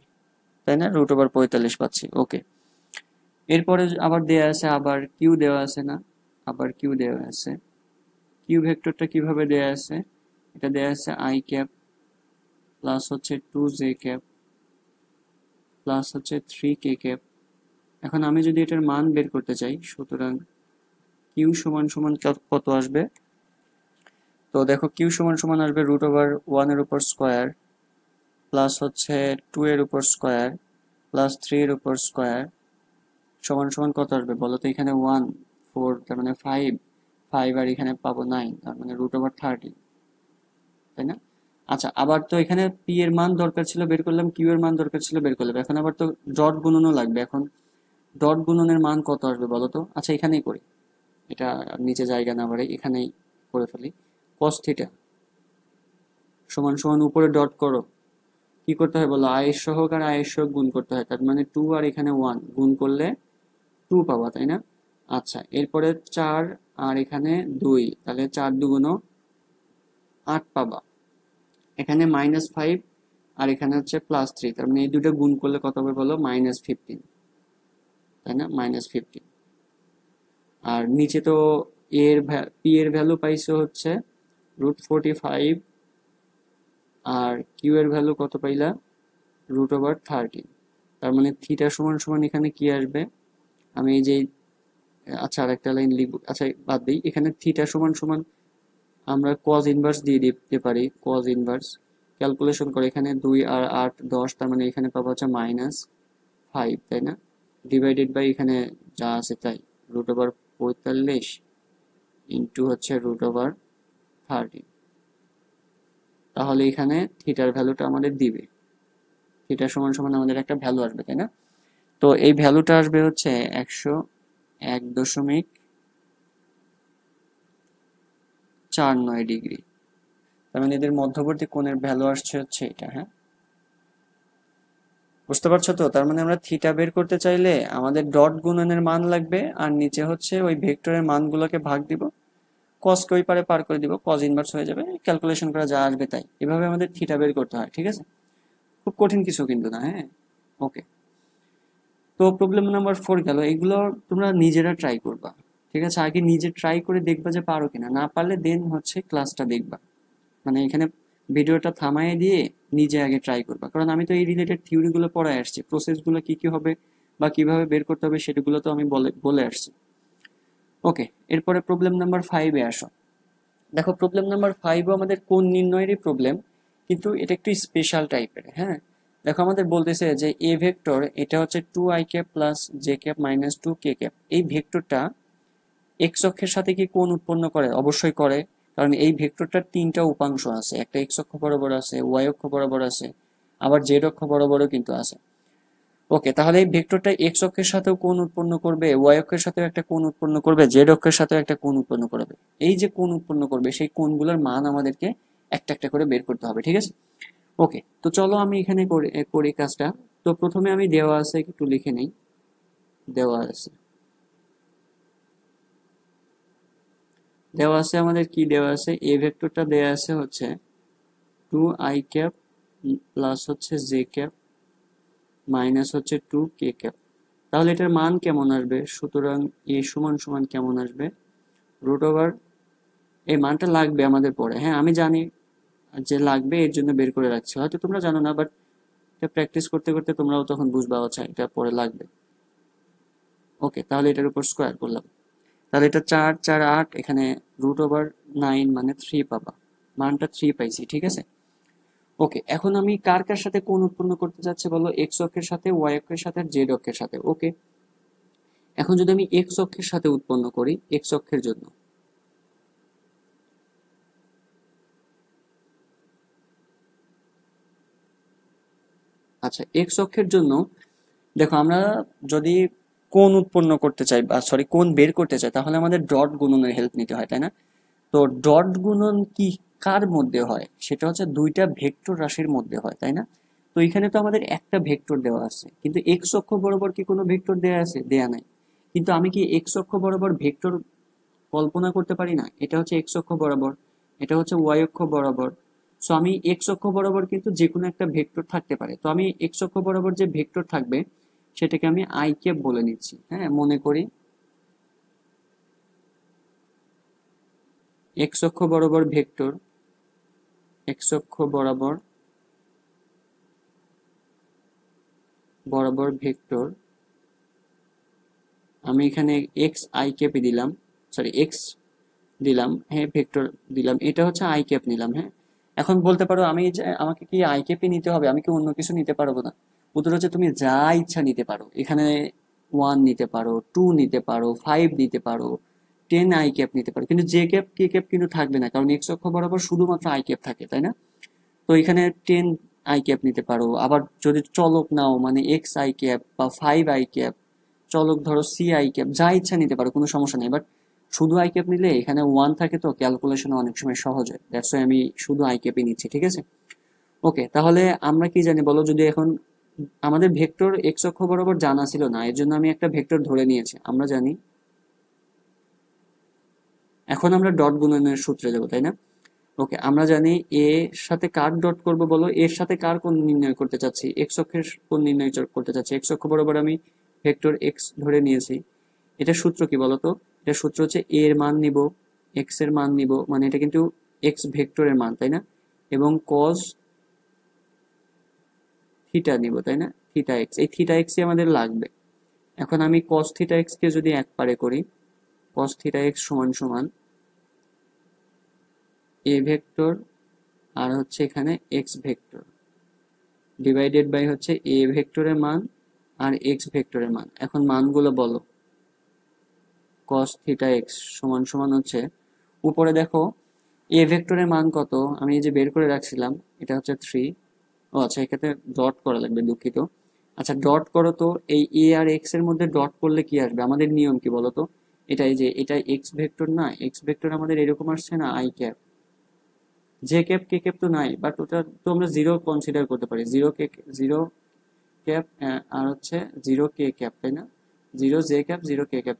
তাই না? √45 পাচ্ছি। ওকে, এরপরে আবার দেয়া আছে, আবার কিউ দেওয়া আছে না, আবার কিউ দেওয়া আছে। কিউ ভেক্টরটা কিভাবে দেয়া আছে, এটা দেয়া আছে i ক্যাপ প্লাস হচ্ছে 2j ক্যাপ প্লাস হচ্ছে 3k ক্যাপ। এখন আমি যদি এটার মান বের করতে চাই, সুতরাং কিউ সমান সমান কত আসবে, তো দেখো কিউ সমান সমান আসবে √1 এর উপর স্কোয়ার প্লাস হচ্ছে 2 এর উপর স্কোয়ার প্লাস 3 এর উপর স্কোয়ার সমান সমান কত আসবে বলো তো? এখানে 1 4, তার মানে 5 আর এখানে পাবো 9, তার মানে √30, তাই না? আচ্ছা, আবার তো এখানে পি এর মান দরকার ছিল বের করলাম, কিউ এর মান দরকার ছিল বের করলাম, এখন আবার তো ডট গুণনও লাগবে। এখন ডট গুণনের মান কত আসবে বলো তো? আচ্ছা এখানেই করি, এটা নিচে জায়গা না বাড়ে, এখানেই করে ফেলি। cos থিটা সমান সমান উপরে ডট করো, কি করতে হয় বলো, আয়ের সহগ আর আয়ের সহগ গুণ করতে হয়, তার মানে 2 আর এখানে 1 গুণ করলে 2 পাবা, তাই না? আচ্ছা, এরপরে 4 আর এখানে 2, তাহলে 4 দুগুণ 8 পাবা। এখানে -5 আর এখানে হচ্ছে +3, তার মানে এই দুটো গুণ করলে কত হবে বলো, -15, তাই না? -15। আর নিচে তো এর পি এর ভ্যালু পাইছো হচ্ছে √45 আর কিউ এর ভ্যালু কত পাইলা, √13, তার মানে থিটা সমান সমান এখানে কি আসবে, আমি এই যে, আচ্ছা আরেকটা লাইন লিখব, আচ্ছা বাদ দিই, এখানে থিটা সমান সমান আমরা কজ ইনভার্স দিয়ে দিতে পারি, কজ ইনভার্স ক্যালকুলেশন করে এখানে 2 আর 8 10, তার মানে এখানে পাবো হচ্ছে -5, তাই না? ডিভাইডেড বাই এখানে যা আছে তাই, √45 ইন্টু হচ্ছে √13, তাহলে এখানে থিটার ভ্যালুটা আমাদের দিবে, থিটা সমান সমান আমাদের একটা ভ্যালু আসবে, তাই না? তো এই ভ্যালুটা আসবে হচ্ছে 101.49 ডিগ্রি, তার মানে এদের মধ্যবর্তী কোণের ভ্যালু আসছে হচ্ছে এটা। হ্যাঁ, বুঝতে পারছো তো? তার মানে আমরা থিটা বের করতে চাইলে আমাদের ডট গুণনের মান লাগবে আর নিচে হচ্ছে ওই ভেক্টরের মানগুলোকে ভাগ দিব, কসকে ওই পারে পার করে দিব, কজ ইনভার্স হয়ে যাবে, ক্যালকুলেশন করা যা আসবে তাই। এভাবে আমাদের থিটা বের করতে হয়, ঠিক আছে? খুব কঠিন কিছু কিন্তু না, হ্যাঁ। ওকে, তো প্রবলেম নাম্বার 4 গেল। এগুলো তোমরা নিজেরা ট্রাই করবা, ঠিক আছে? আগে নিজে ট্রাই করে দেখবা যে পারো কিনা, না পারলে দেন হচ্ছে ক্লাসটা দেখবা, মানে এখানে ভিডিওটা থামায় দিয়ে নিজে আগে ট্রাই করবা, কারণ আমি তো এই রিলেটেড থিওরিগুলো পড়ায় আসছি, প্রসেসগুলো কি কি হবে বা কিভাবে বের করতে হবে সেগুলো তো আমি বলে আসছি। ওকে, এরপরে প্রবলেম নাম্বার 5-এ আসো। দেখো প্রবলেম নাম্বার 5ও আমাদের কোণ নির্ণয়েরই প্রবলেম, কিন্তু এটা একটু স্পেশাল টাইপের, হ্যাঁ। দেখো আমাদের বলতেছে যে এ ভেক্টর, এটা হচ্ছে 2i cap plus J cap minus 2k cap, এই ভেক্টরটা এক্স অক্ষের সাথে কি কোণ উৎপন্ন করে? অবশ্যই করে, কারণ এই ভেক্টরটার 3টা উপাংশ আছে, একটা এক্স অক্ষ বরাবর আছে, ওয়াই অক্ষ বরাবর আছে, আবার জেড অক্ষ বরাবরও কিন্তু আছে। ওকে, তাহলে এই ভেক্টরটা এক্স অক্ষের সাথেও কোণ উৎপন্ন করবে, ওয়াই অক্ষের সাথেও একটা কোণ উৎপন্ন করবে, জেড অক্ষের সাথেও একটা কোণ উৎপন্ন করবে। এই যে কোণ উৎপন্ন করবে সেই কোণগুলোর মান আমাদেরকে একটা একটা করে বের করতে হবে, ঠিক আছে? ওকে, তো চলো আমি এখানে করি কাজটা। তো প্রথমে আমি দেওয়া আছে একটু লিখে নেই। দেওয়া আছে আমাদের কি দেওয়া আছে, এ ভেক্টরটা দেওয়া আছে হচ্ছে 2i ক্যাপ প্লাস হচ্ছে জে ক্যাপ মাইনাস হচ্ছে 2k ক্যাপ। তাহলে এটার মান কেমন আসবে? সুতরাং এ সমান সমান কেমন আসবে? রুট ওভার, এই মানটা লাগবে আমাদের পরে, হ্যাঁ আমি জানি যে লাগবে, এর জন্য বের করে রাখছি। হয়তো তোমরা জানো না, বাট এটা প্র্যাকটিস করতে করতে তোমরাও তখন বুঝবা, আচ্ছা এটা পরে লাগবে। ওকে, তাহলে এটার উপর স্কোয়ার করলাম, তাহলে এটা 4 4 8, এখানে রুট ওভার 9 মানে 3 পাবা, মানটা 3 পাইছি, ঠিক আছে? ওকে, এখন আমি কার কার সাথে কোণ উৎপন্ন করতে যাচ্ছি বলো? এক্স অক্ষের সাথে, ওয়াই অক্ষের সাথে, আর জেড অক্ষের সাথে। ওকে, এখন যদি আমি এক্স অক্ষের সাথে উৎপন্ন করি, এক্স অক্ষের জন্য, আচ্ছা এক্স অক্ষের জন্য দেখো, আমরা যদি কোণ উৎপন্ন করতে চাই বা সরি কোণ বের করতে চাই, তাহলে আমাদের ডট গুণনের হেল্প নিতে হয়, তাই না? তো ডট গুণন কি কার মধ্যে হয়? সেটা হচ্ছে দুইটা ভেক্টর রাশির মধ্যে হয়, তাই না? তো এখানে তো আমাদের একটা ভেক্টর দেওয়া আছে, কিন্তু এক্স অক্ষ বরাবর কি কোনো ভেক্টর দেয়া আছে? দেয়া নাই। কিন্তু আমি কি এক্স অক্ষ বরাবর ভেক্টর কল্পনা করতে পারি না? এটা হচ্ছে এক্স অক্ষ বরাবর, এটা হচ্ছে ওয়াই অক্ষ বরাবর। সো আমি এক্স অক্ষ বরাবর কিন্তু যে কোনো একটা ভেক্টর থাকতে পারে, তো আমি এক্স অক্ষ বরাবর যে ভেক্টর থাকবে সেটাকে আমি আই ক্যাপ বলে নিচ্ছি, হ্যাঁ। মনে করি এক্স অক্ষ বরাবর ভেক্টর, এক্স অক্ষ বরাবর ভেক্টর, আমি এখানে এক্স আই ক্যাপে দিলাম, সরি এক্স দিলাম, হ্যাঁ ভেক্টর দিলাম, এটা হচ্ছে আই ক্যাপ নিলাম, হ্যাঁ। এখন বলতে পারো আমি যে আমাকে কি আই ক্যাপই নিতে হবে, আমি কি অন্য কিছু নিতে পারবো না? উত্তর হচ্ছে তুমি যা ইচ্ছা নিতে পারো, এখানে 1 নিতে পারো, 2 নিতে পারো, 5 নিতে পারো, 10 আই ক্যাপ নিতে পারো, কিন্তু জে ক্যাপ কে ক্যাপ কিন্তু থাকবে না, কারণ এক্স অক্ষ বরাবর শুধুমাত্র আই ক্যাপ থাকে, তাই না? তো এখানে 10 আই ক্যাপ নিতে পারো, আবার যদি চলক নাও মানে এক্স আই ক্যাপ বা 5 আই ক্যাপ, চলক ধরো সি আই ক্যাপ, যা ইচ্ছা নিতে পারো, কোনো সমস্যা নেই। বাট শুধু আই ক্যাপ নিলে এখানে 1 থাকে, তো ক্যালকুলেশন অনেক সময় সহজ হয়, দ্যাটস ওয়াই আমি শুধু আই ক্যাপই নিচ্ছি, ঠিক আছে? ওকে, তাহলে আমরা কি জানি বলো? যদি এখন আমাদের ভেক্টর এক্স অক্ষ বরাবর জানা ছিল না, এর জন্য আমি একটা ভেক্টর ধরে নিয়েছি, আমরা জানি। এখন আমরা ডট গুণনের সূত্রে যাবো, তাই না? ওকে, আমরা জানি এ সাথে কার ডট করব বলো? এর সাথে কার কোণ নির্ণয় করতে চাচ্ছি? এক্স অক্ষের কোণ নির্ণয় করতে চাচ্ছি, এক্স অক্ষ বরাবর আমি ভেক্টর এক্স ধরে নিয়েছি। এটা সূত্র কি বলতো? এটা সূত্র হচ্ছে এ এর মান নিব, এক্স এর মান নিব, মানে এটা কিন্তু এক্স ভেক্টরের মান, তাই না? এবং কজ থিটা নিব, তাই না? থিটা এক্স, এই থিটা এক্সই আমাদের লাগবে। এখন আমি কস থিটা এক্স কে যদি এক পারে করি, কস থিটা এক্স সমান সমান এ ভেক্টর আর হচ্ছে এখানে এক্স ভেক্টর ডিভাইডেড বাই হচ্ছে এ ভেক্টরের মান আর এক্স ভেক্টরের মান। এখন মানগুলো বলো। cos থিটা এক্স সমান সমান হচ্ছে, উপরে দেখো এ ভেক্টরের মান কত, আমি এই যে বের করে রাখছিলাম, এটা হচ্ছে 3। ও আচ্ছা, এখানে ডট করা লাগবে, দুঃখিত। আচ্ছা ডট করো তো, এই এ আর এক্স এর মধ্যে ডট করলে কি আসবে? আমাদের নিয়ম কি বলো তো? এটা এই যে এটা এক্স ভেক্টর না, এক্স ভেক্টর আমাদের এরকম আসছে না, I cap, J cap K cap তো নাই, বাট ওটা তো আমরা জিরো কনসিডার করতে পারি, জিরো ক্যাপ আর হচ্ছে জিরো কে ক্যাপ, তাই না? জিরো জে ক্যাপ জিরো কে ক্যাপ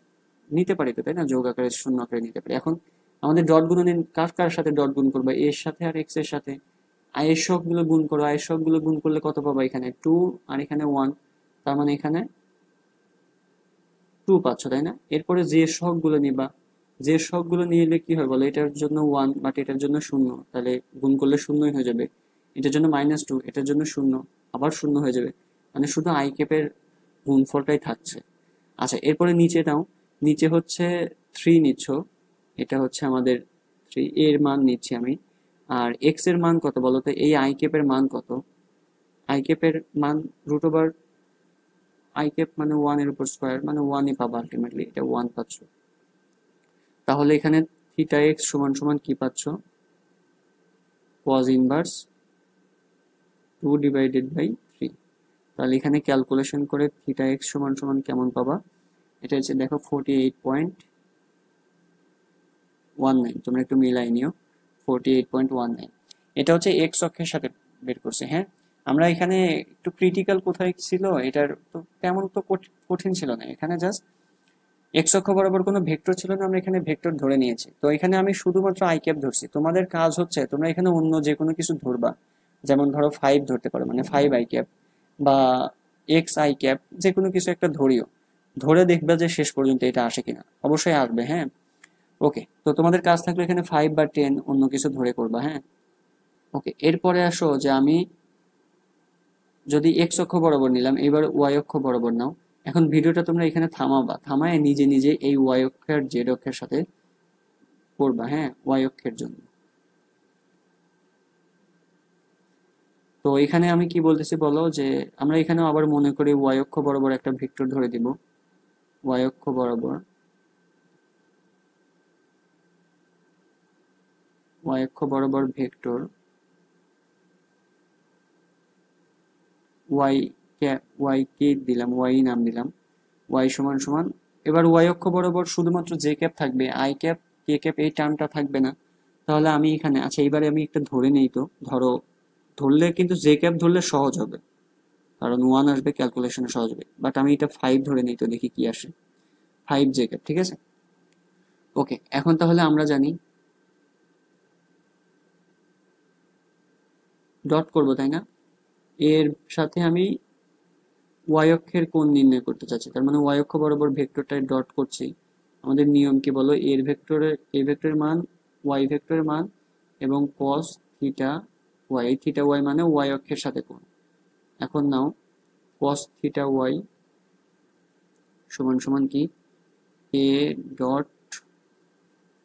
নিতে পারি তো, তাই না? যোগ আকারে শূন্য আকারে নিতে পারি। এখন আমাদের ডট গুণন কার কার সাথে ডট গুণ করবো, এর সাথে আর এক্স এর সাথে। আয়ের সহগগুলো গুণ করো, আয়ের সহগগুলো গুণ করলে কত পাবো, এখানে 2 আর এখানে 1, তার মানে এখানে 2 পাচ্ছ, তাই না? এরপরে যে সহগগুলো নিবা, যে সহগগুলো নিলে কি হয় বলো, এটার জন্য 1 বাট এটার জন্য 0, তাহলে গুণ করলে শূন্যই হয়ে যাবে। এটার জন্য -2, এটার জন্য 0, আবার 0 হয়ে যাবে, মানে শুধু আই ক্যাপের গুণফলটাই থাকছে। আচ্ছা, এরপরে নিচে নাও, নিচে হচ্ছে 3 নিচ্ছ, এটা হচ্ছে আমাদের 3 এর মান নিচ্ছি আমি। আর এক্স এর মান কত বলো তো, এই আই ক্যাপের মান কত, আই ক্যাপের মান √, আই ক্যাপ মানে 1 এর উপর স্কোয়ার, মানে 1ই পাবা আলটিমেটলি, এটা 1 পাচ্ছ। তাহলে এখানে থিটা এক্স সমান সমান কি পাচ্ছ, cos ইনভার্স 2/3। তাহলে এখানে ক্যালকুলেশন করে থিটা এক্স সমান সমান কেমন পাবা, এটা হচ্ছে দেখো 48.19, তোমরা একটু মিলাই নিও, 48.19। এটা হচ্ছে এক্স অক্ষের সাথে বের করছে। হ্যাঁ, আমরা এখানে একটু ক্রিটিক্যাল কোথায় ছিল, এটার তো তেমন তো কঠিন ছিল না, এখানে জাস্ট এক্স অক্ষ বরাবর কোনো ভেক্টর ছিল না, আমরা এখানে ভেক্টর ধরে নিয়েছি। তো এখানে আমি শুধুমাত্র আই ক্যাপ ধরছি, তোমাদের কাজ হচ্ছে তোমরা এখানে অন্য যে কোনো কিছু ধরবা, যেমন ধরো 5 ধরতে পারো, মানে 5 আই ক্যাপ বা এক্স আই ক্যাপ, যে কোনো কিছু একটা ধরিও, ধরে দেখবে যে শেষ পর্যন্ত এটা আসে কিনা, অবশ্যই আসবে। হ্যাঁ, ওকে, তো তোমাদের কাজ থাকলে এখানে 5 বা 10 অন্য কিছু ধরে করবা। হ্যাঁ, ওকে, এরপরে আসো যে আমি যদি এক্স অক্ষ বরাবর নিলাম, এবার ওয়াই অক্ষ বরাবর নাও। এখন ভিডিওটা তোমরা এখানে থামাবা, থামায় নিজে নিজে এই ওয়াই অক্ষ আর জেড অক্ষের সাথে করবা। হ্যাঁ, ওয়াই অক্ষের জন্য। তো এখানে আমি কি বলতেছি বলো, যে আমরা এখানে আবার মনে করি ওয়াই অক্ষ বরাবর একটা ভেক্টর ধরে দিব, ওয়াই অক্ষ বরাবর, ওয়াই অক্ষ বরাবর ভেক্টর ওয়াই ওয়াই কে দিলাম, ওয়াই নাম দিলাম, ওয়াই সমান সমান, এবার ওয়াই অক্ষ বরাবর শুধুমাত্র জে ক্যাপ থাকবে, আই ক্যাপ কে ক্যাপ এই টার্মটা থাকবে না। তাহলে আমি এখানে, আচ্ছা এবারে আমি একটা ধরে নেই, তো ধরো, ধরলে কিন্তু জে ক্যাপ ধরলে সহজ হবে, কারণ 1 আসবে, ক্যালকুলেশনে সহজ হবে, বাট আমি এটা 5 ধরে নিই, তো দেখি কি আসে, 5 জে ক্যাপ, ঠিক আছে। ওকে, এখন তাহলে আমরা জানি ডট করব, তাই না? এর সাথে আমি ওয়াই অক্ষের কোণ নির্ণয় করতে চাচ্ছি, তার মানে ওয়াই অক্ষ বরাবর ভেক্টরটায় ডট করছি। আমাদের নিয়ম কি বলো, এর ভেক্টরের, এ ভেক্টরের মান ওয়াই ভেক্টরের মান এবং cos theta Y, theta Y মানে ওয়াই অক্ষের সাথে কোণ। এখন নাও cos থিটা ওয়াই সমান সমান কি, এ ডট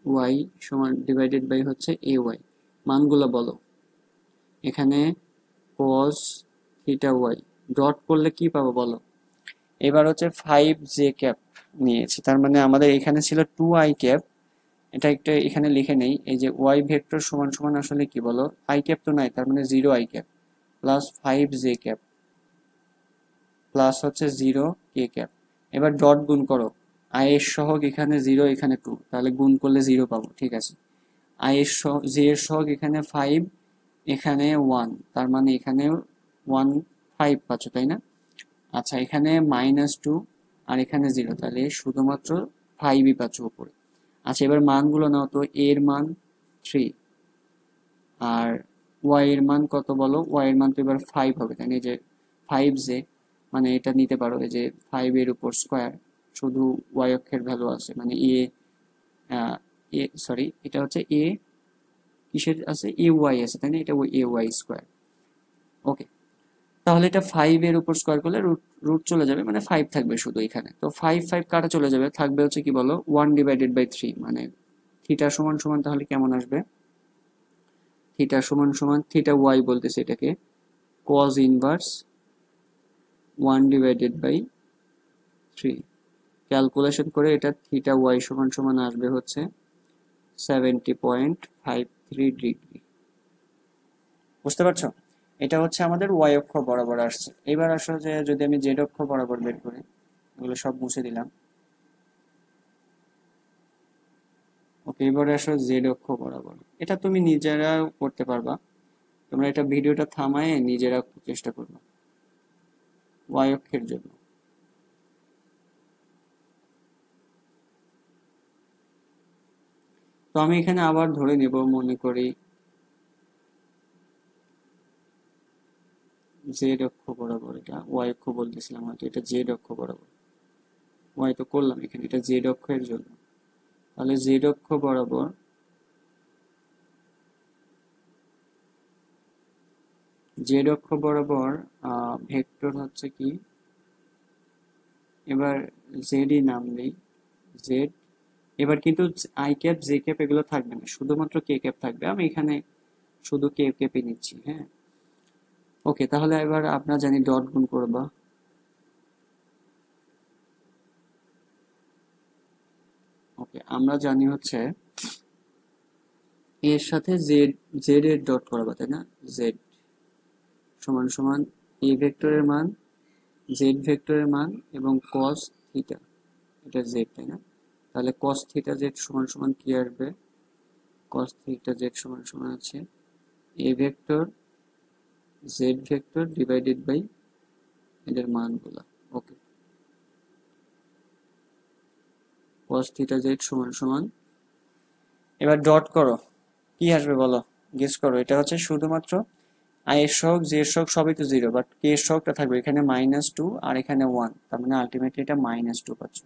ওয়াই সমান ডিভাইডেড বাই হচ্ছে এ ওয়াই, মানগুলো বলো। এখানে cos থিটা ওয়াই ডট করলে কি পাবো বলো, এবার হচ্ছে 5 জে ক্যাপ নিয়েছি, তার মানে আমাদের এখানে ছিল 2 আই ক্যাপ, এটা একটা এখানে লিখে নেই, এই যে ওয়াই ভেক্টর সমান সমান আসলে কি বলো, আই ক্যাপ তো নাই, তার মানে 0 I cap plus 5 J cap plus হচ্ছে 0 কে ক্যাপ। এবার ডট গুণ করো, আই এর সহগ এখানে 0, এখানে 2, তাহলে গুণ করলে 0 পাবো, ঠিক আছে। আই এর সহগ, জে এর সহগ এখানে 5, এখানে 1, তার মানে এখানে 1 5 পাচ্ছ, তাই না? আচ্ছা, এখানে -2 আর এখানে 0, তাহলে শুধুমাত্র 5ই পাচ্ছ উপরে। আচ্ছা, এবার মানগুলো নাও তো, এর মান 3 আর ওয়াই এর মান কত বলো, ওয়াই এর মান তো এবার 5 হবে, তাই না? এই যে 5 জে, মানে এটা নিতে পারো, এই যে 5 এর উপর স্কোয়ার, শুধু ওয়াই অক্ষের ভ্যালু আছে, মানে এ সরি, এটা হচ্ছে এ কিসের আছে, এ ওয়াই আছে, তাই না? এটা এ ওয়াই স্কোয়ার। ওকে, তাহলে এটা 5 এর উপর স্কোয়ার করলে রুট রুট চলে যাবে, মানে 5 থাকবে শুধু এখানে। তো 5 5 কাটা চলে যাবে, থাকবে হচ্ছে কি বলো, 1/3, মানে থিটা সমান সমান তাহলে কেমন আসবে, থিটা সমান সমান, থিটা ওয়াই বলতেছে এটাকে, cos ইনভার্স 1/3, ক্যালকুলেশন করে এটা থিটা ওয়াই সমান সমান আসবে হচ্ছে 70.53 ডিগ্রি। বুঝতে পারছো? এটা হচ্ছে আমাদের ওয়াই অক্ষ বরাবর আসছে। এবার আসলে যে যদি আমি জেড অক্ষ বরাবর বের করি, এগুলো সব মুছে দিলাম। ওকে, এবারে আসো জেড অক্ষ বরাবর, এটা তুমি নিজেরা করতে পারবা, তোমরা এটা ভিডিওটা থামায় নিজেরা চেষ্টা করবা ওয়াই অক্ষের জন্য। তো আমি এখানে আবার ধরে নেব, মনে করি জেড অক্ষ বরাবর, এটা ওয়াই অক্ষ বলতেছিলাম হয়তো, এটা জেড অক্ষ বরাবর, ওয়াই তো করলাম এখানে, এটা জেড অক্ষের জন্য। তাহলে জেড অক্ষ বরাবর ভেক্টর হচ্ছে কি, এবার জেডই নাম নেই, জেড। এবার কিন্তু আই ক্যাপ জে ক্যাপ এগুলো থাকবে না, শুধুমাত্র কে ক্যাপ থাকবে। আমি এখানে শুধু কে ক্যাপই নিচ্ছি, হ্যাঁ। ওকে, তাহলে এবার আপনারা জানি ডট গুণ করবা। ওকে, আমরা জানি হচ্ছে এর সাথে জেড, জেড এর ডট করাবা, তাই না? জেড সমান সমান এ ভেক্টরের মান, জেড ভেক্টরের মান এবং কস থিটা, এটা জেড, তাই না? তাহলে কস থিটা জেড সমান সমান কি আসবে? কস থিটা জেড সমান সমান আছে A vector Z vector divided by এদের মানগুলা। ওকে, কস থিটা জেড সমান সমান, এবার ডট করো, কি আসবে বলো, গেস করো। এটা হচ্ছে শুধুমাত্র আই এর সহগ জে এর সহগ সবই তো জিরো, বাট কে এর সহগটা থাকবে এখানে -2 আর এখানে 1, তার মানে আলটিমেটলি এটা -2 পাচ্ছ।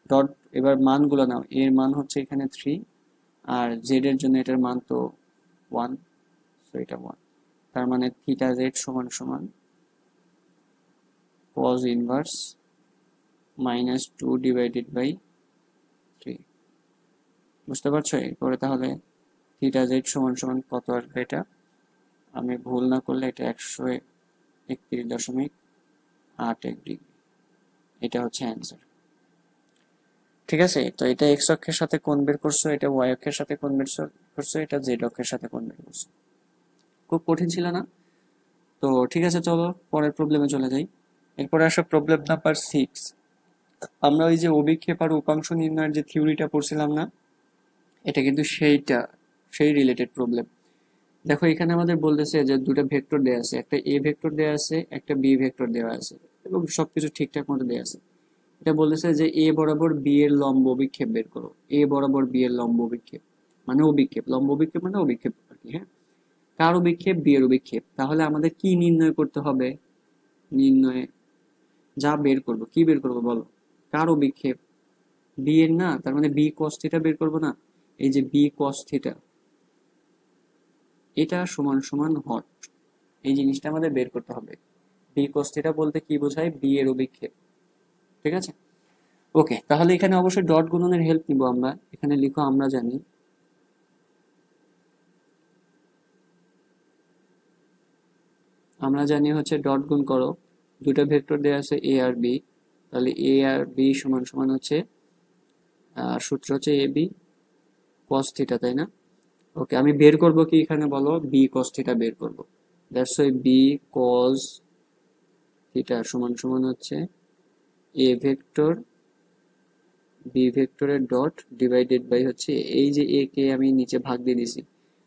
ডট, এবার মানগুলো নাও, এর মান হচ্ছে এখানে 3 আর জেড এর জন্য এটার মান তো 1, সো এটা 1। তার মানে থিটা জেড সমান সমান cos ইনভার্স -2 ডিভাইডেড বাই 3। বুঝতে পারছো? এরপরে তাহলে থিটা জেড সমান সমান কত আসবে? এটা আমি ভুল না করলে এটা 131.81 ডিগ্রি। এটা হচ্ছে অ্যান্সার। ঠিক আছে, তো এটা এক্স অক্ষের সাথে কোণ বের করছো, এটা ওয়াই অক্ষের সাথে কোণ বের করছো, এটা জেড অক্ষের সাথে কোণ বের করছো। খুব কঠিন ছিল না? তো ঠিক আছে, চলো পরের প্রবলেমে চলে যাই। এরপরে আসো প্রবলেম নাম্বার 6। আমরা ওই যে অভিক্ষেপ আর উপাংশ নির্ণয়ের যে থিওরিটা পড়ছিলাম না, এটা কিন্তু সেই রিলেটেড প্রবলেম। দেখো এখানে আমাদের বলতেছে যে দুটো ভেক্টর দেওয়া আছে, একটা এ ভেক্টর দেওয়া আছে, একটা বি ভেক্টর দেওয়া আছে এবং সবকিছু ঠিকঠাক মতো দেওয়া আছে। এটা বলতেছে যে এ বরাবর বি এর লম্ব অভিক্ষেপ বের করো। এ বরাবর বি এর লম্ব অভিক্ষেপ মানে অভিক্ষেপ, লম্ব অভিক্ষেপ মানে অভিক্ষেপ আর কি, হ্যাঁ। কার অভিক্ষেপ? বি এর অভিক্ষেপ। তাহলে আমাদের কি নির্ণয় করতে হবে? নির্ণয়ে যা বের করব, কি বের করব বলো? কার অভিক্ষেপ? বি এর না, তার মানে বি কস থিটা বের করবো না? এই যে বি কস থিটা, এটা সমান সমান হট, এই জিনিসটা আমাদের বের করতে হবে। বি কস থিটা বলতে কি বোঝায়? বি এর অভিক্ষেপ। ঠিক আছে, ওকে। তাহলে এখানে অবশ্যই ডট গুণনের হেল্প নিব আমরা। এখানে লিখো আমরা জানি, হচ্ছে ডট গুণ করো, দুটো ভেক্টর দেওয়া আছে এ আর বি, তাহলে এ আর বি সমান সমান হচ্ছে সূত্র হচ্ছে এ বি কস থিটা, তাই না? ওকে, আমি বের করব কি এখানে বলো? বি কস থিটা বের করব। That's why B cos theta সমান সমান হচ্ছে এ ভেক্টর বি ভেক্টরের ডট ডিভাইডেড বাই হচ্ছে এই যে এ কে আমি নিচে ভাগ দিয়ে দিছি,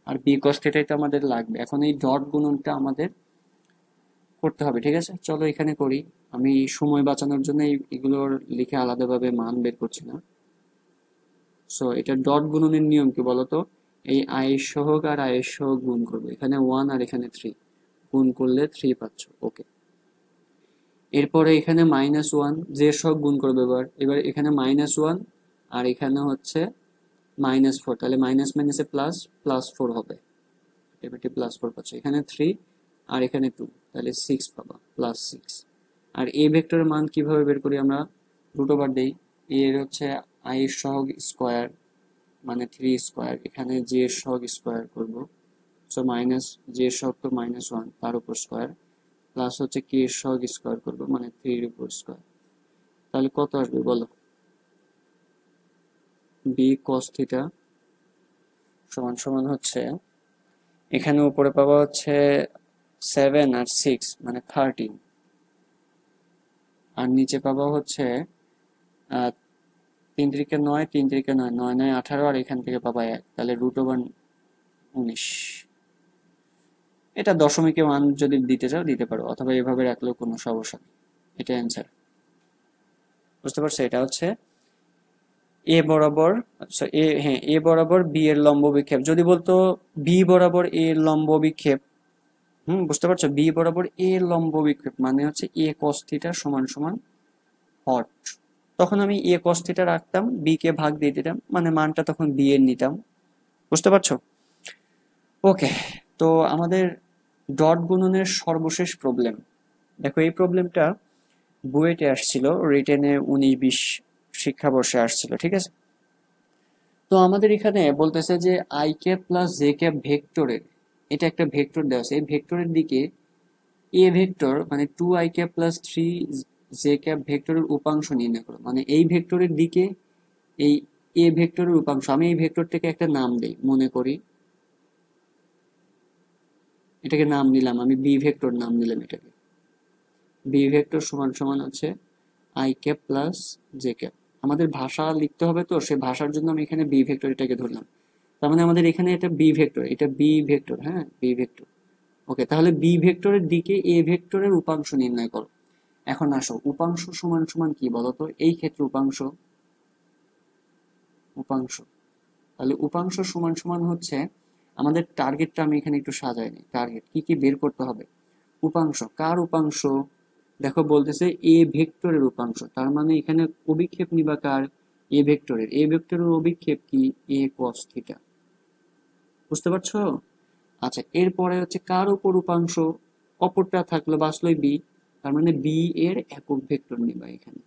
আর বি কস থিটাই তো আমাদের লাগবে। এখন এই ডট গুণনটা আমাদের করতে হবে। ঠিক আছে, চলো এখানে করি। আমি সময় বাঁচানোর জন্য এগুলোর লিখে আলাদাভাবে মান বের করছি না। সো এটা ডট গুণনের নিয়ম কি বলতো? এই আই এর সহগ আর আই এর সহগ গুণ করবে, এখানে 1 আর এখানে 3, গুণ করলে 3 পাচ্ছ। ওকে, এরপরে এখানে -1 যে সহগ গুণ করবে, এবার এখানে -1 আর এখানে হচ্ছে -4, তাহলে মাইনাস মাইনাসে প্লাস, +4 হবে, এবারে +4 পাচ্ছ। এখানে 3 আর এখানে 2, তাহলে 6 পাবা, +6। আর এ ভেক্টরের মান কিভাবে বের করি আমরা? রুট ওভার দেই। এর হচ্ছে আই এর সহগ স্কোয়ার মানে 3 স্কোয়ার, এখানে জে এর সহগ স্কোয়ার করব, সো মাইনাস জে এর সহগ তো -1 তার উপর স্কোয়ার, প্লাস হচ্ছে কে এর সহগ স্কোয়ার করব মানে 3 এর উপর স্কোয়ার। তাহলে কত আসবে বলো? বি কস থিটা সমান সমান হচ্ছে, এখানে উপরে পাবা হচ্ছে 7 আর 6 মানে 13, আর নিচে পাবা হচ্ছে 3 3 9, 3 3 9, 9 9 18, আর এখান থেকে পাবা 1, তাহলে √19। এটা দশমিকে মান যদি দিতে চাও দিতে পারো, অথবা এভাবে রাখলেও কোনো সমস্যা নেই। এটা অ্যান্সার। বুঝতে পারছো? এটা হচ্ছে এ বরাবর, আচ্ছা এ, হ্যাঁ এ বরাবর বি এর লম্ব বিক্ষেপ, যদি বলতো বি বরাবর এ এর লম্ব বিক্ষেপ, বুঝতে পারছো, বি বরাবর এ এর লম্ব বিক্ষেপ মানে হচ্ছে এ কস থিটা সমান সমান হট, তখন আমি এ কস থিটা রাখতাম, বি কে ভাগ দিয়ে দিতাম, মানে মানটা তখন বি এর নিতাম। বুঝতে পারছো? ওকে, তো আমাদের ডট গুণনের সর্বশেষ প্রবলেম, দেখো এই প্রবলেমটা বুয়েটে আসছিল, রিটেনে 19-20 শিক্ষাবর্ষে আসছিল, ঠিক আছে? তো আমাদের এখানে বলতেছে যে I cap plus J cap ভেক্টরের, এটা একটা ভেক্টর দেওয়া আছে, এই ভেক্টরের দিকে এ ভেক্টর মানে 2i cap plus 3j cap ভেক্টরের উপাংশ নির্ণয় করো, মানে এই ভেক্টরের দিকে এই এ ভেক্টরের উপাংশ, আমি এই ভেক্টরটাকে একটা নাম দেই, মনে করি এটাকে নাম দিলাম, আমি বি ভেক্টর নাম দিলাম এটাকে, বি ভেক্টর সমান সমান হচ্ছে I cap plus J cap. আমাদের ভাষা লিখতে হবে, তো সে ভাষার জন্য আমি এখানে বি ভেক্টর এটাকে ধরলাম। তার মানে আমাদের এখানে এটা বি ভেক্টর, এটা বি ভেক্টর, হ্যাঁ বি ভেক্টর। ওকে, তাহলে বি ভেক্টরের দিকে এ ভেক্টরের উপাংশ নির্ণয় করো। এখন আসো, উপাংশ সমান সমান কি বলতো, এই ক্ষেত্রে উপাংশ, উপাংশ তাহলে উপাংশ সমান সমান হচ্ছে আমাদের টার্গেটটা, আমি এখানে একটু সাজাই নি, টার্গেট কি কি বের করতে হবে। উপাংশ কার উপাংশ, দেখো বলতেছে এ ভেক্টরের উপাংশ, তার মানে এখানে অভিক্ষেপ নিবা কার, এ ভেক্টরের, এ ভেক্টরের অভিক্ষেপ কি এ কস থিটা। বুঝতে পারছো? আচ্ছা, এরপরে হচ্ছে কার উপর উপাংশ, অপরটা থাকলো বাঁচলোই বি, তার মানে বি এর একক ভেক্টর নিবা এখানে।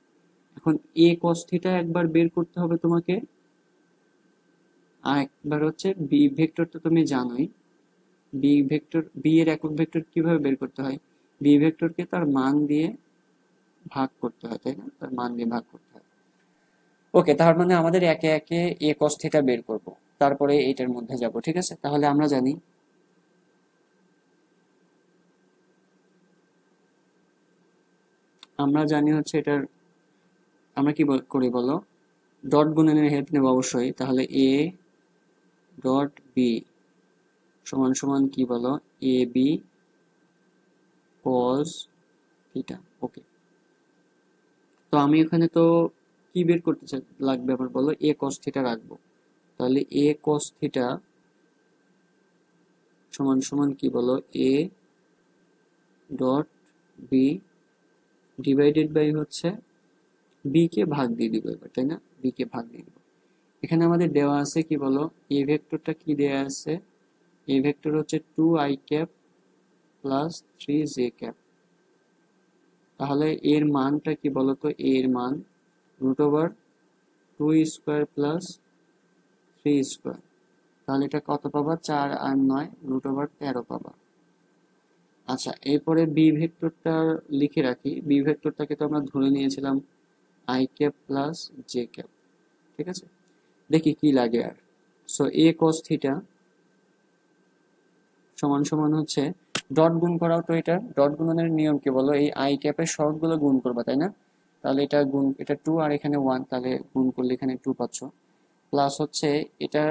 এখন এ কস থিটা একবার বের করতে হবে তোমাকে, আর একবার হচ্ছে বি ভেক্টর, তো তুমি জানোই বি ভেক্টর, বি এর একক ভেক্টর কিভাবে বের করতে হয়, বি ভেক্টরকে তার মান দিয়ে ভাগ করতে হয়, তাই না, তার মান দিয়ে ভাগ করতে হয়। ওকে, তার মানে আমাদের একে একে এ কস থিটা বের করব, তারপরে এইটার মধ্যে যাব, ঠিক আছে? তাহলে আমরা জানি হচ্ছে এটার, আমরা কি করি বলো, ডট গুণনের হেল্প নেব অবশ্যই, তাহলে এ ডট বি সমান সমান কি বলো, এ বি কস থিটা। ওকে, তো আমি এখানে তো কি বের করতে লাগবে আমার বলো, এ কস থিটা রাখবো, তাহলে এ কস থিটা সমান সমান কি বলো, A dot B divided by হচ্ছে বি কে ভাগ দিয়ে দিব এবার, তাই না, বি কে ভাগ দিয়ে দিব। এখানে আমাদের দেওয়া আছে কি বলো, এ ভেক্টরটা কি দেওয়া আছে, এ ভেক্টর হচ্ছে 2i cap plus 3j cap, তাহলে এর মানটা কি বলতো, এর মান root over 2 square plus 3 square, তাহলে এটা কত পাবা, 4 আর 9 রুট ওভার 13 পাবা। আচ্ছা, এরপরে বি ভেক্টরটা লিখে রাখি, বি ভেক্টরটাকে তো আমরা ধরে নিয়েছিলাম I cap plus J cap, ঠিক আছে? দেখি কি লাগে আর। সো এ কস থিটা সমান সমান হচ্ছে, ডট গুণ করাও তো, এটা ডট গুণনের নিয়ম কি বলো, এই আই ক্যাপের সহগগুলো গুণ করবা, তাই না? তাহলে এটা গুণ, এটা 2 আর এখানে 1, তাহলে গুণ করলে এখানে 2 পাচ্ছ, প্লাস হচ্ছে এটা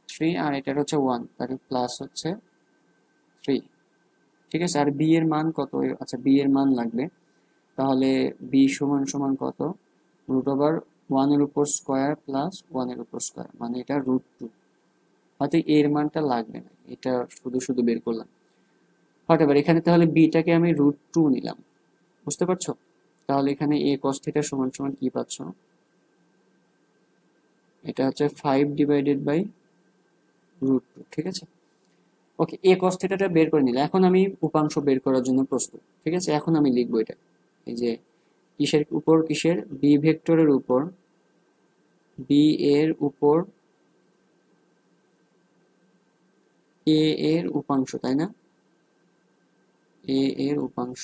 3 আর এটার হচ্ছে 1, তাহলে প্লাস হচ্ছে 3, ঠিক আছে? আর বি এর মান কত, আচ্ছা বি এর মান লাগবে, তাহলে বি সমান সমান কত, রুট ওভার 1 এর উপর স্কোয়ার প্লাস 1 এর উপর স্কোয়ার, মানে এটা √2, হয়তো এর মানটা লাগবে না, এটা শুধু শুধু বের করলাম। হোয়াটএভার, এখানে তাহলে বিটাকে আমি √2 নিলাম। বুঝতে পারছো? তাহলে এখানে এ কস থিটা সমান সমান কি পাচ্ছ, এটা হচ্ছে 5 ডিভাইডেড বাই √2, ঠিক আছে? ওকে, এ কস থিটাটা বের করে নিলাম, এখন আমি উপাংশ বের করার জন্য প্রস্তুত, ঠিক আছে? এখন আমি লিখবো এটা, এই যে কিসের উপর, কিসের, বি ভেক্টরের উপর, বি এর উপর এ এর উপাংশ, তাই না, এ এর উপাংশ,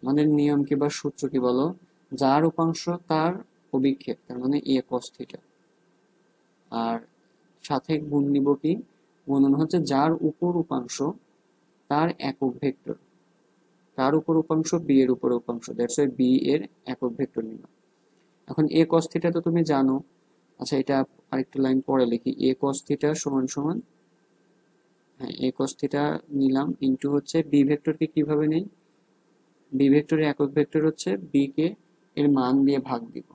আমাদের নিয়ম কি বা সূত্র কি বলো, যার উপাংশ তার অভিক্ষেপ, তার মানে এ কস থিটা, আর সাথে গুণ নিব কি, গুণন হচ্ছে যার উপর উপাংশ তার একক ভেক্টর, তার উপর উপাংশ বি এর উপর উপাংশ, দ্যাটস ওয়াই বি এর একক ভেক্টর নিব। এখন এ কস থিটা তো তুমি জানো, আচ্ছা এটা আরেকটু লাইন পরে লিখি, এ কস থিটা সমান সমান, হ্যাঁ এ কস থিটা নিলাম ইন্টু হচ্ছে বি ভেক্টরকে কিভাবে নেই, বি ভেক্টরের একক ভেক্টর হচ্ছে বি কে এর মান দিয়ে ভাগ দিব,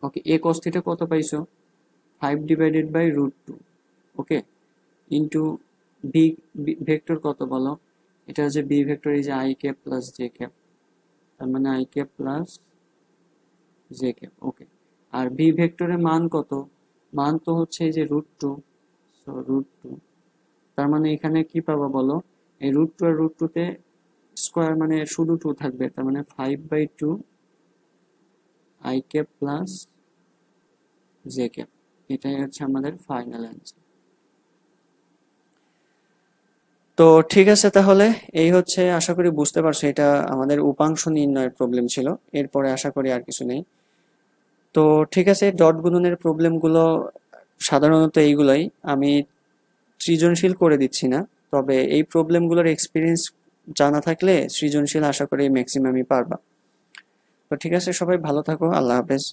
ওকে, এ cos থিটা কত পাইছো? 5 divided by √2, okay, into B vector কত বলো? এটা হচ্ছে বি ভেক্টর, এই যে I cap plus J cap, তার মানে I cap plus J cap, okay. আর বি ভেক্টরের মান কত? মান তো হচ্ছে এই যে √2, সো √2, তার মানে এখানে কি পাবো বলো? এই √2 আর √2 তে স্কোয়ার মানে শুধু 2 থাকবে, তার মানে 5/2 I cap plus J cap. এটাই হচ্ছে আমাদের ফাইনাল অ্যান্সার। তো ঠিক আছে, তাহলে এই হচ্ছে, আশা করি বুঝতে পারছো, এটা আমাদের উপাংশ নির্ণয়ের প্রবলেম ছিল। এরপরে আশা করি আর কিছু নেই। তো ঠিক আছে, ডট গুণনের প্রবলেমগুলো সাধারণত এইগুলাই, আমি সৃজনশীল করে দিচ্ছি না, তবে এই প্রবলেমগুলোর এক্সপিরিয়েন্স জানা থাকলে সৃজনশীল আশা করি ম্যাক্সিমামই পারবা। তো ঠিক আছে, সবাই ভালো থাকো, আল্লাহ হাফেজ।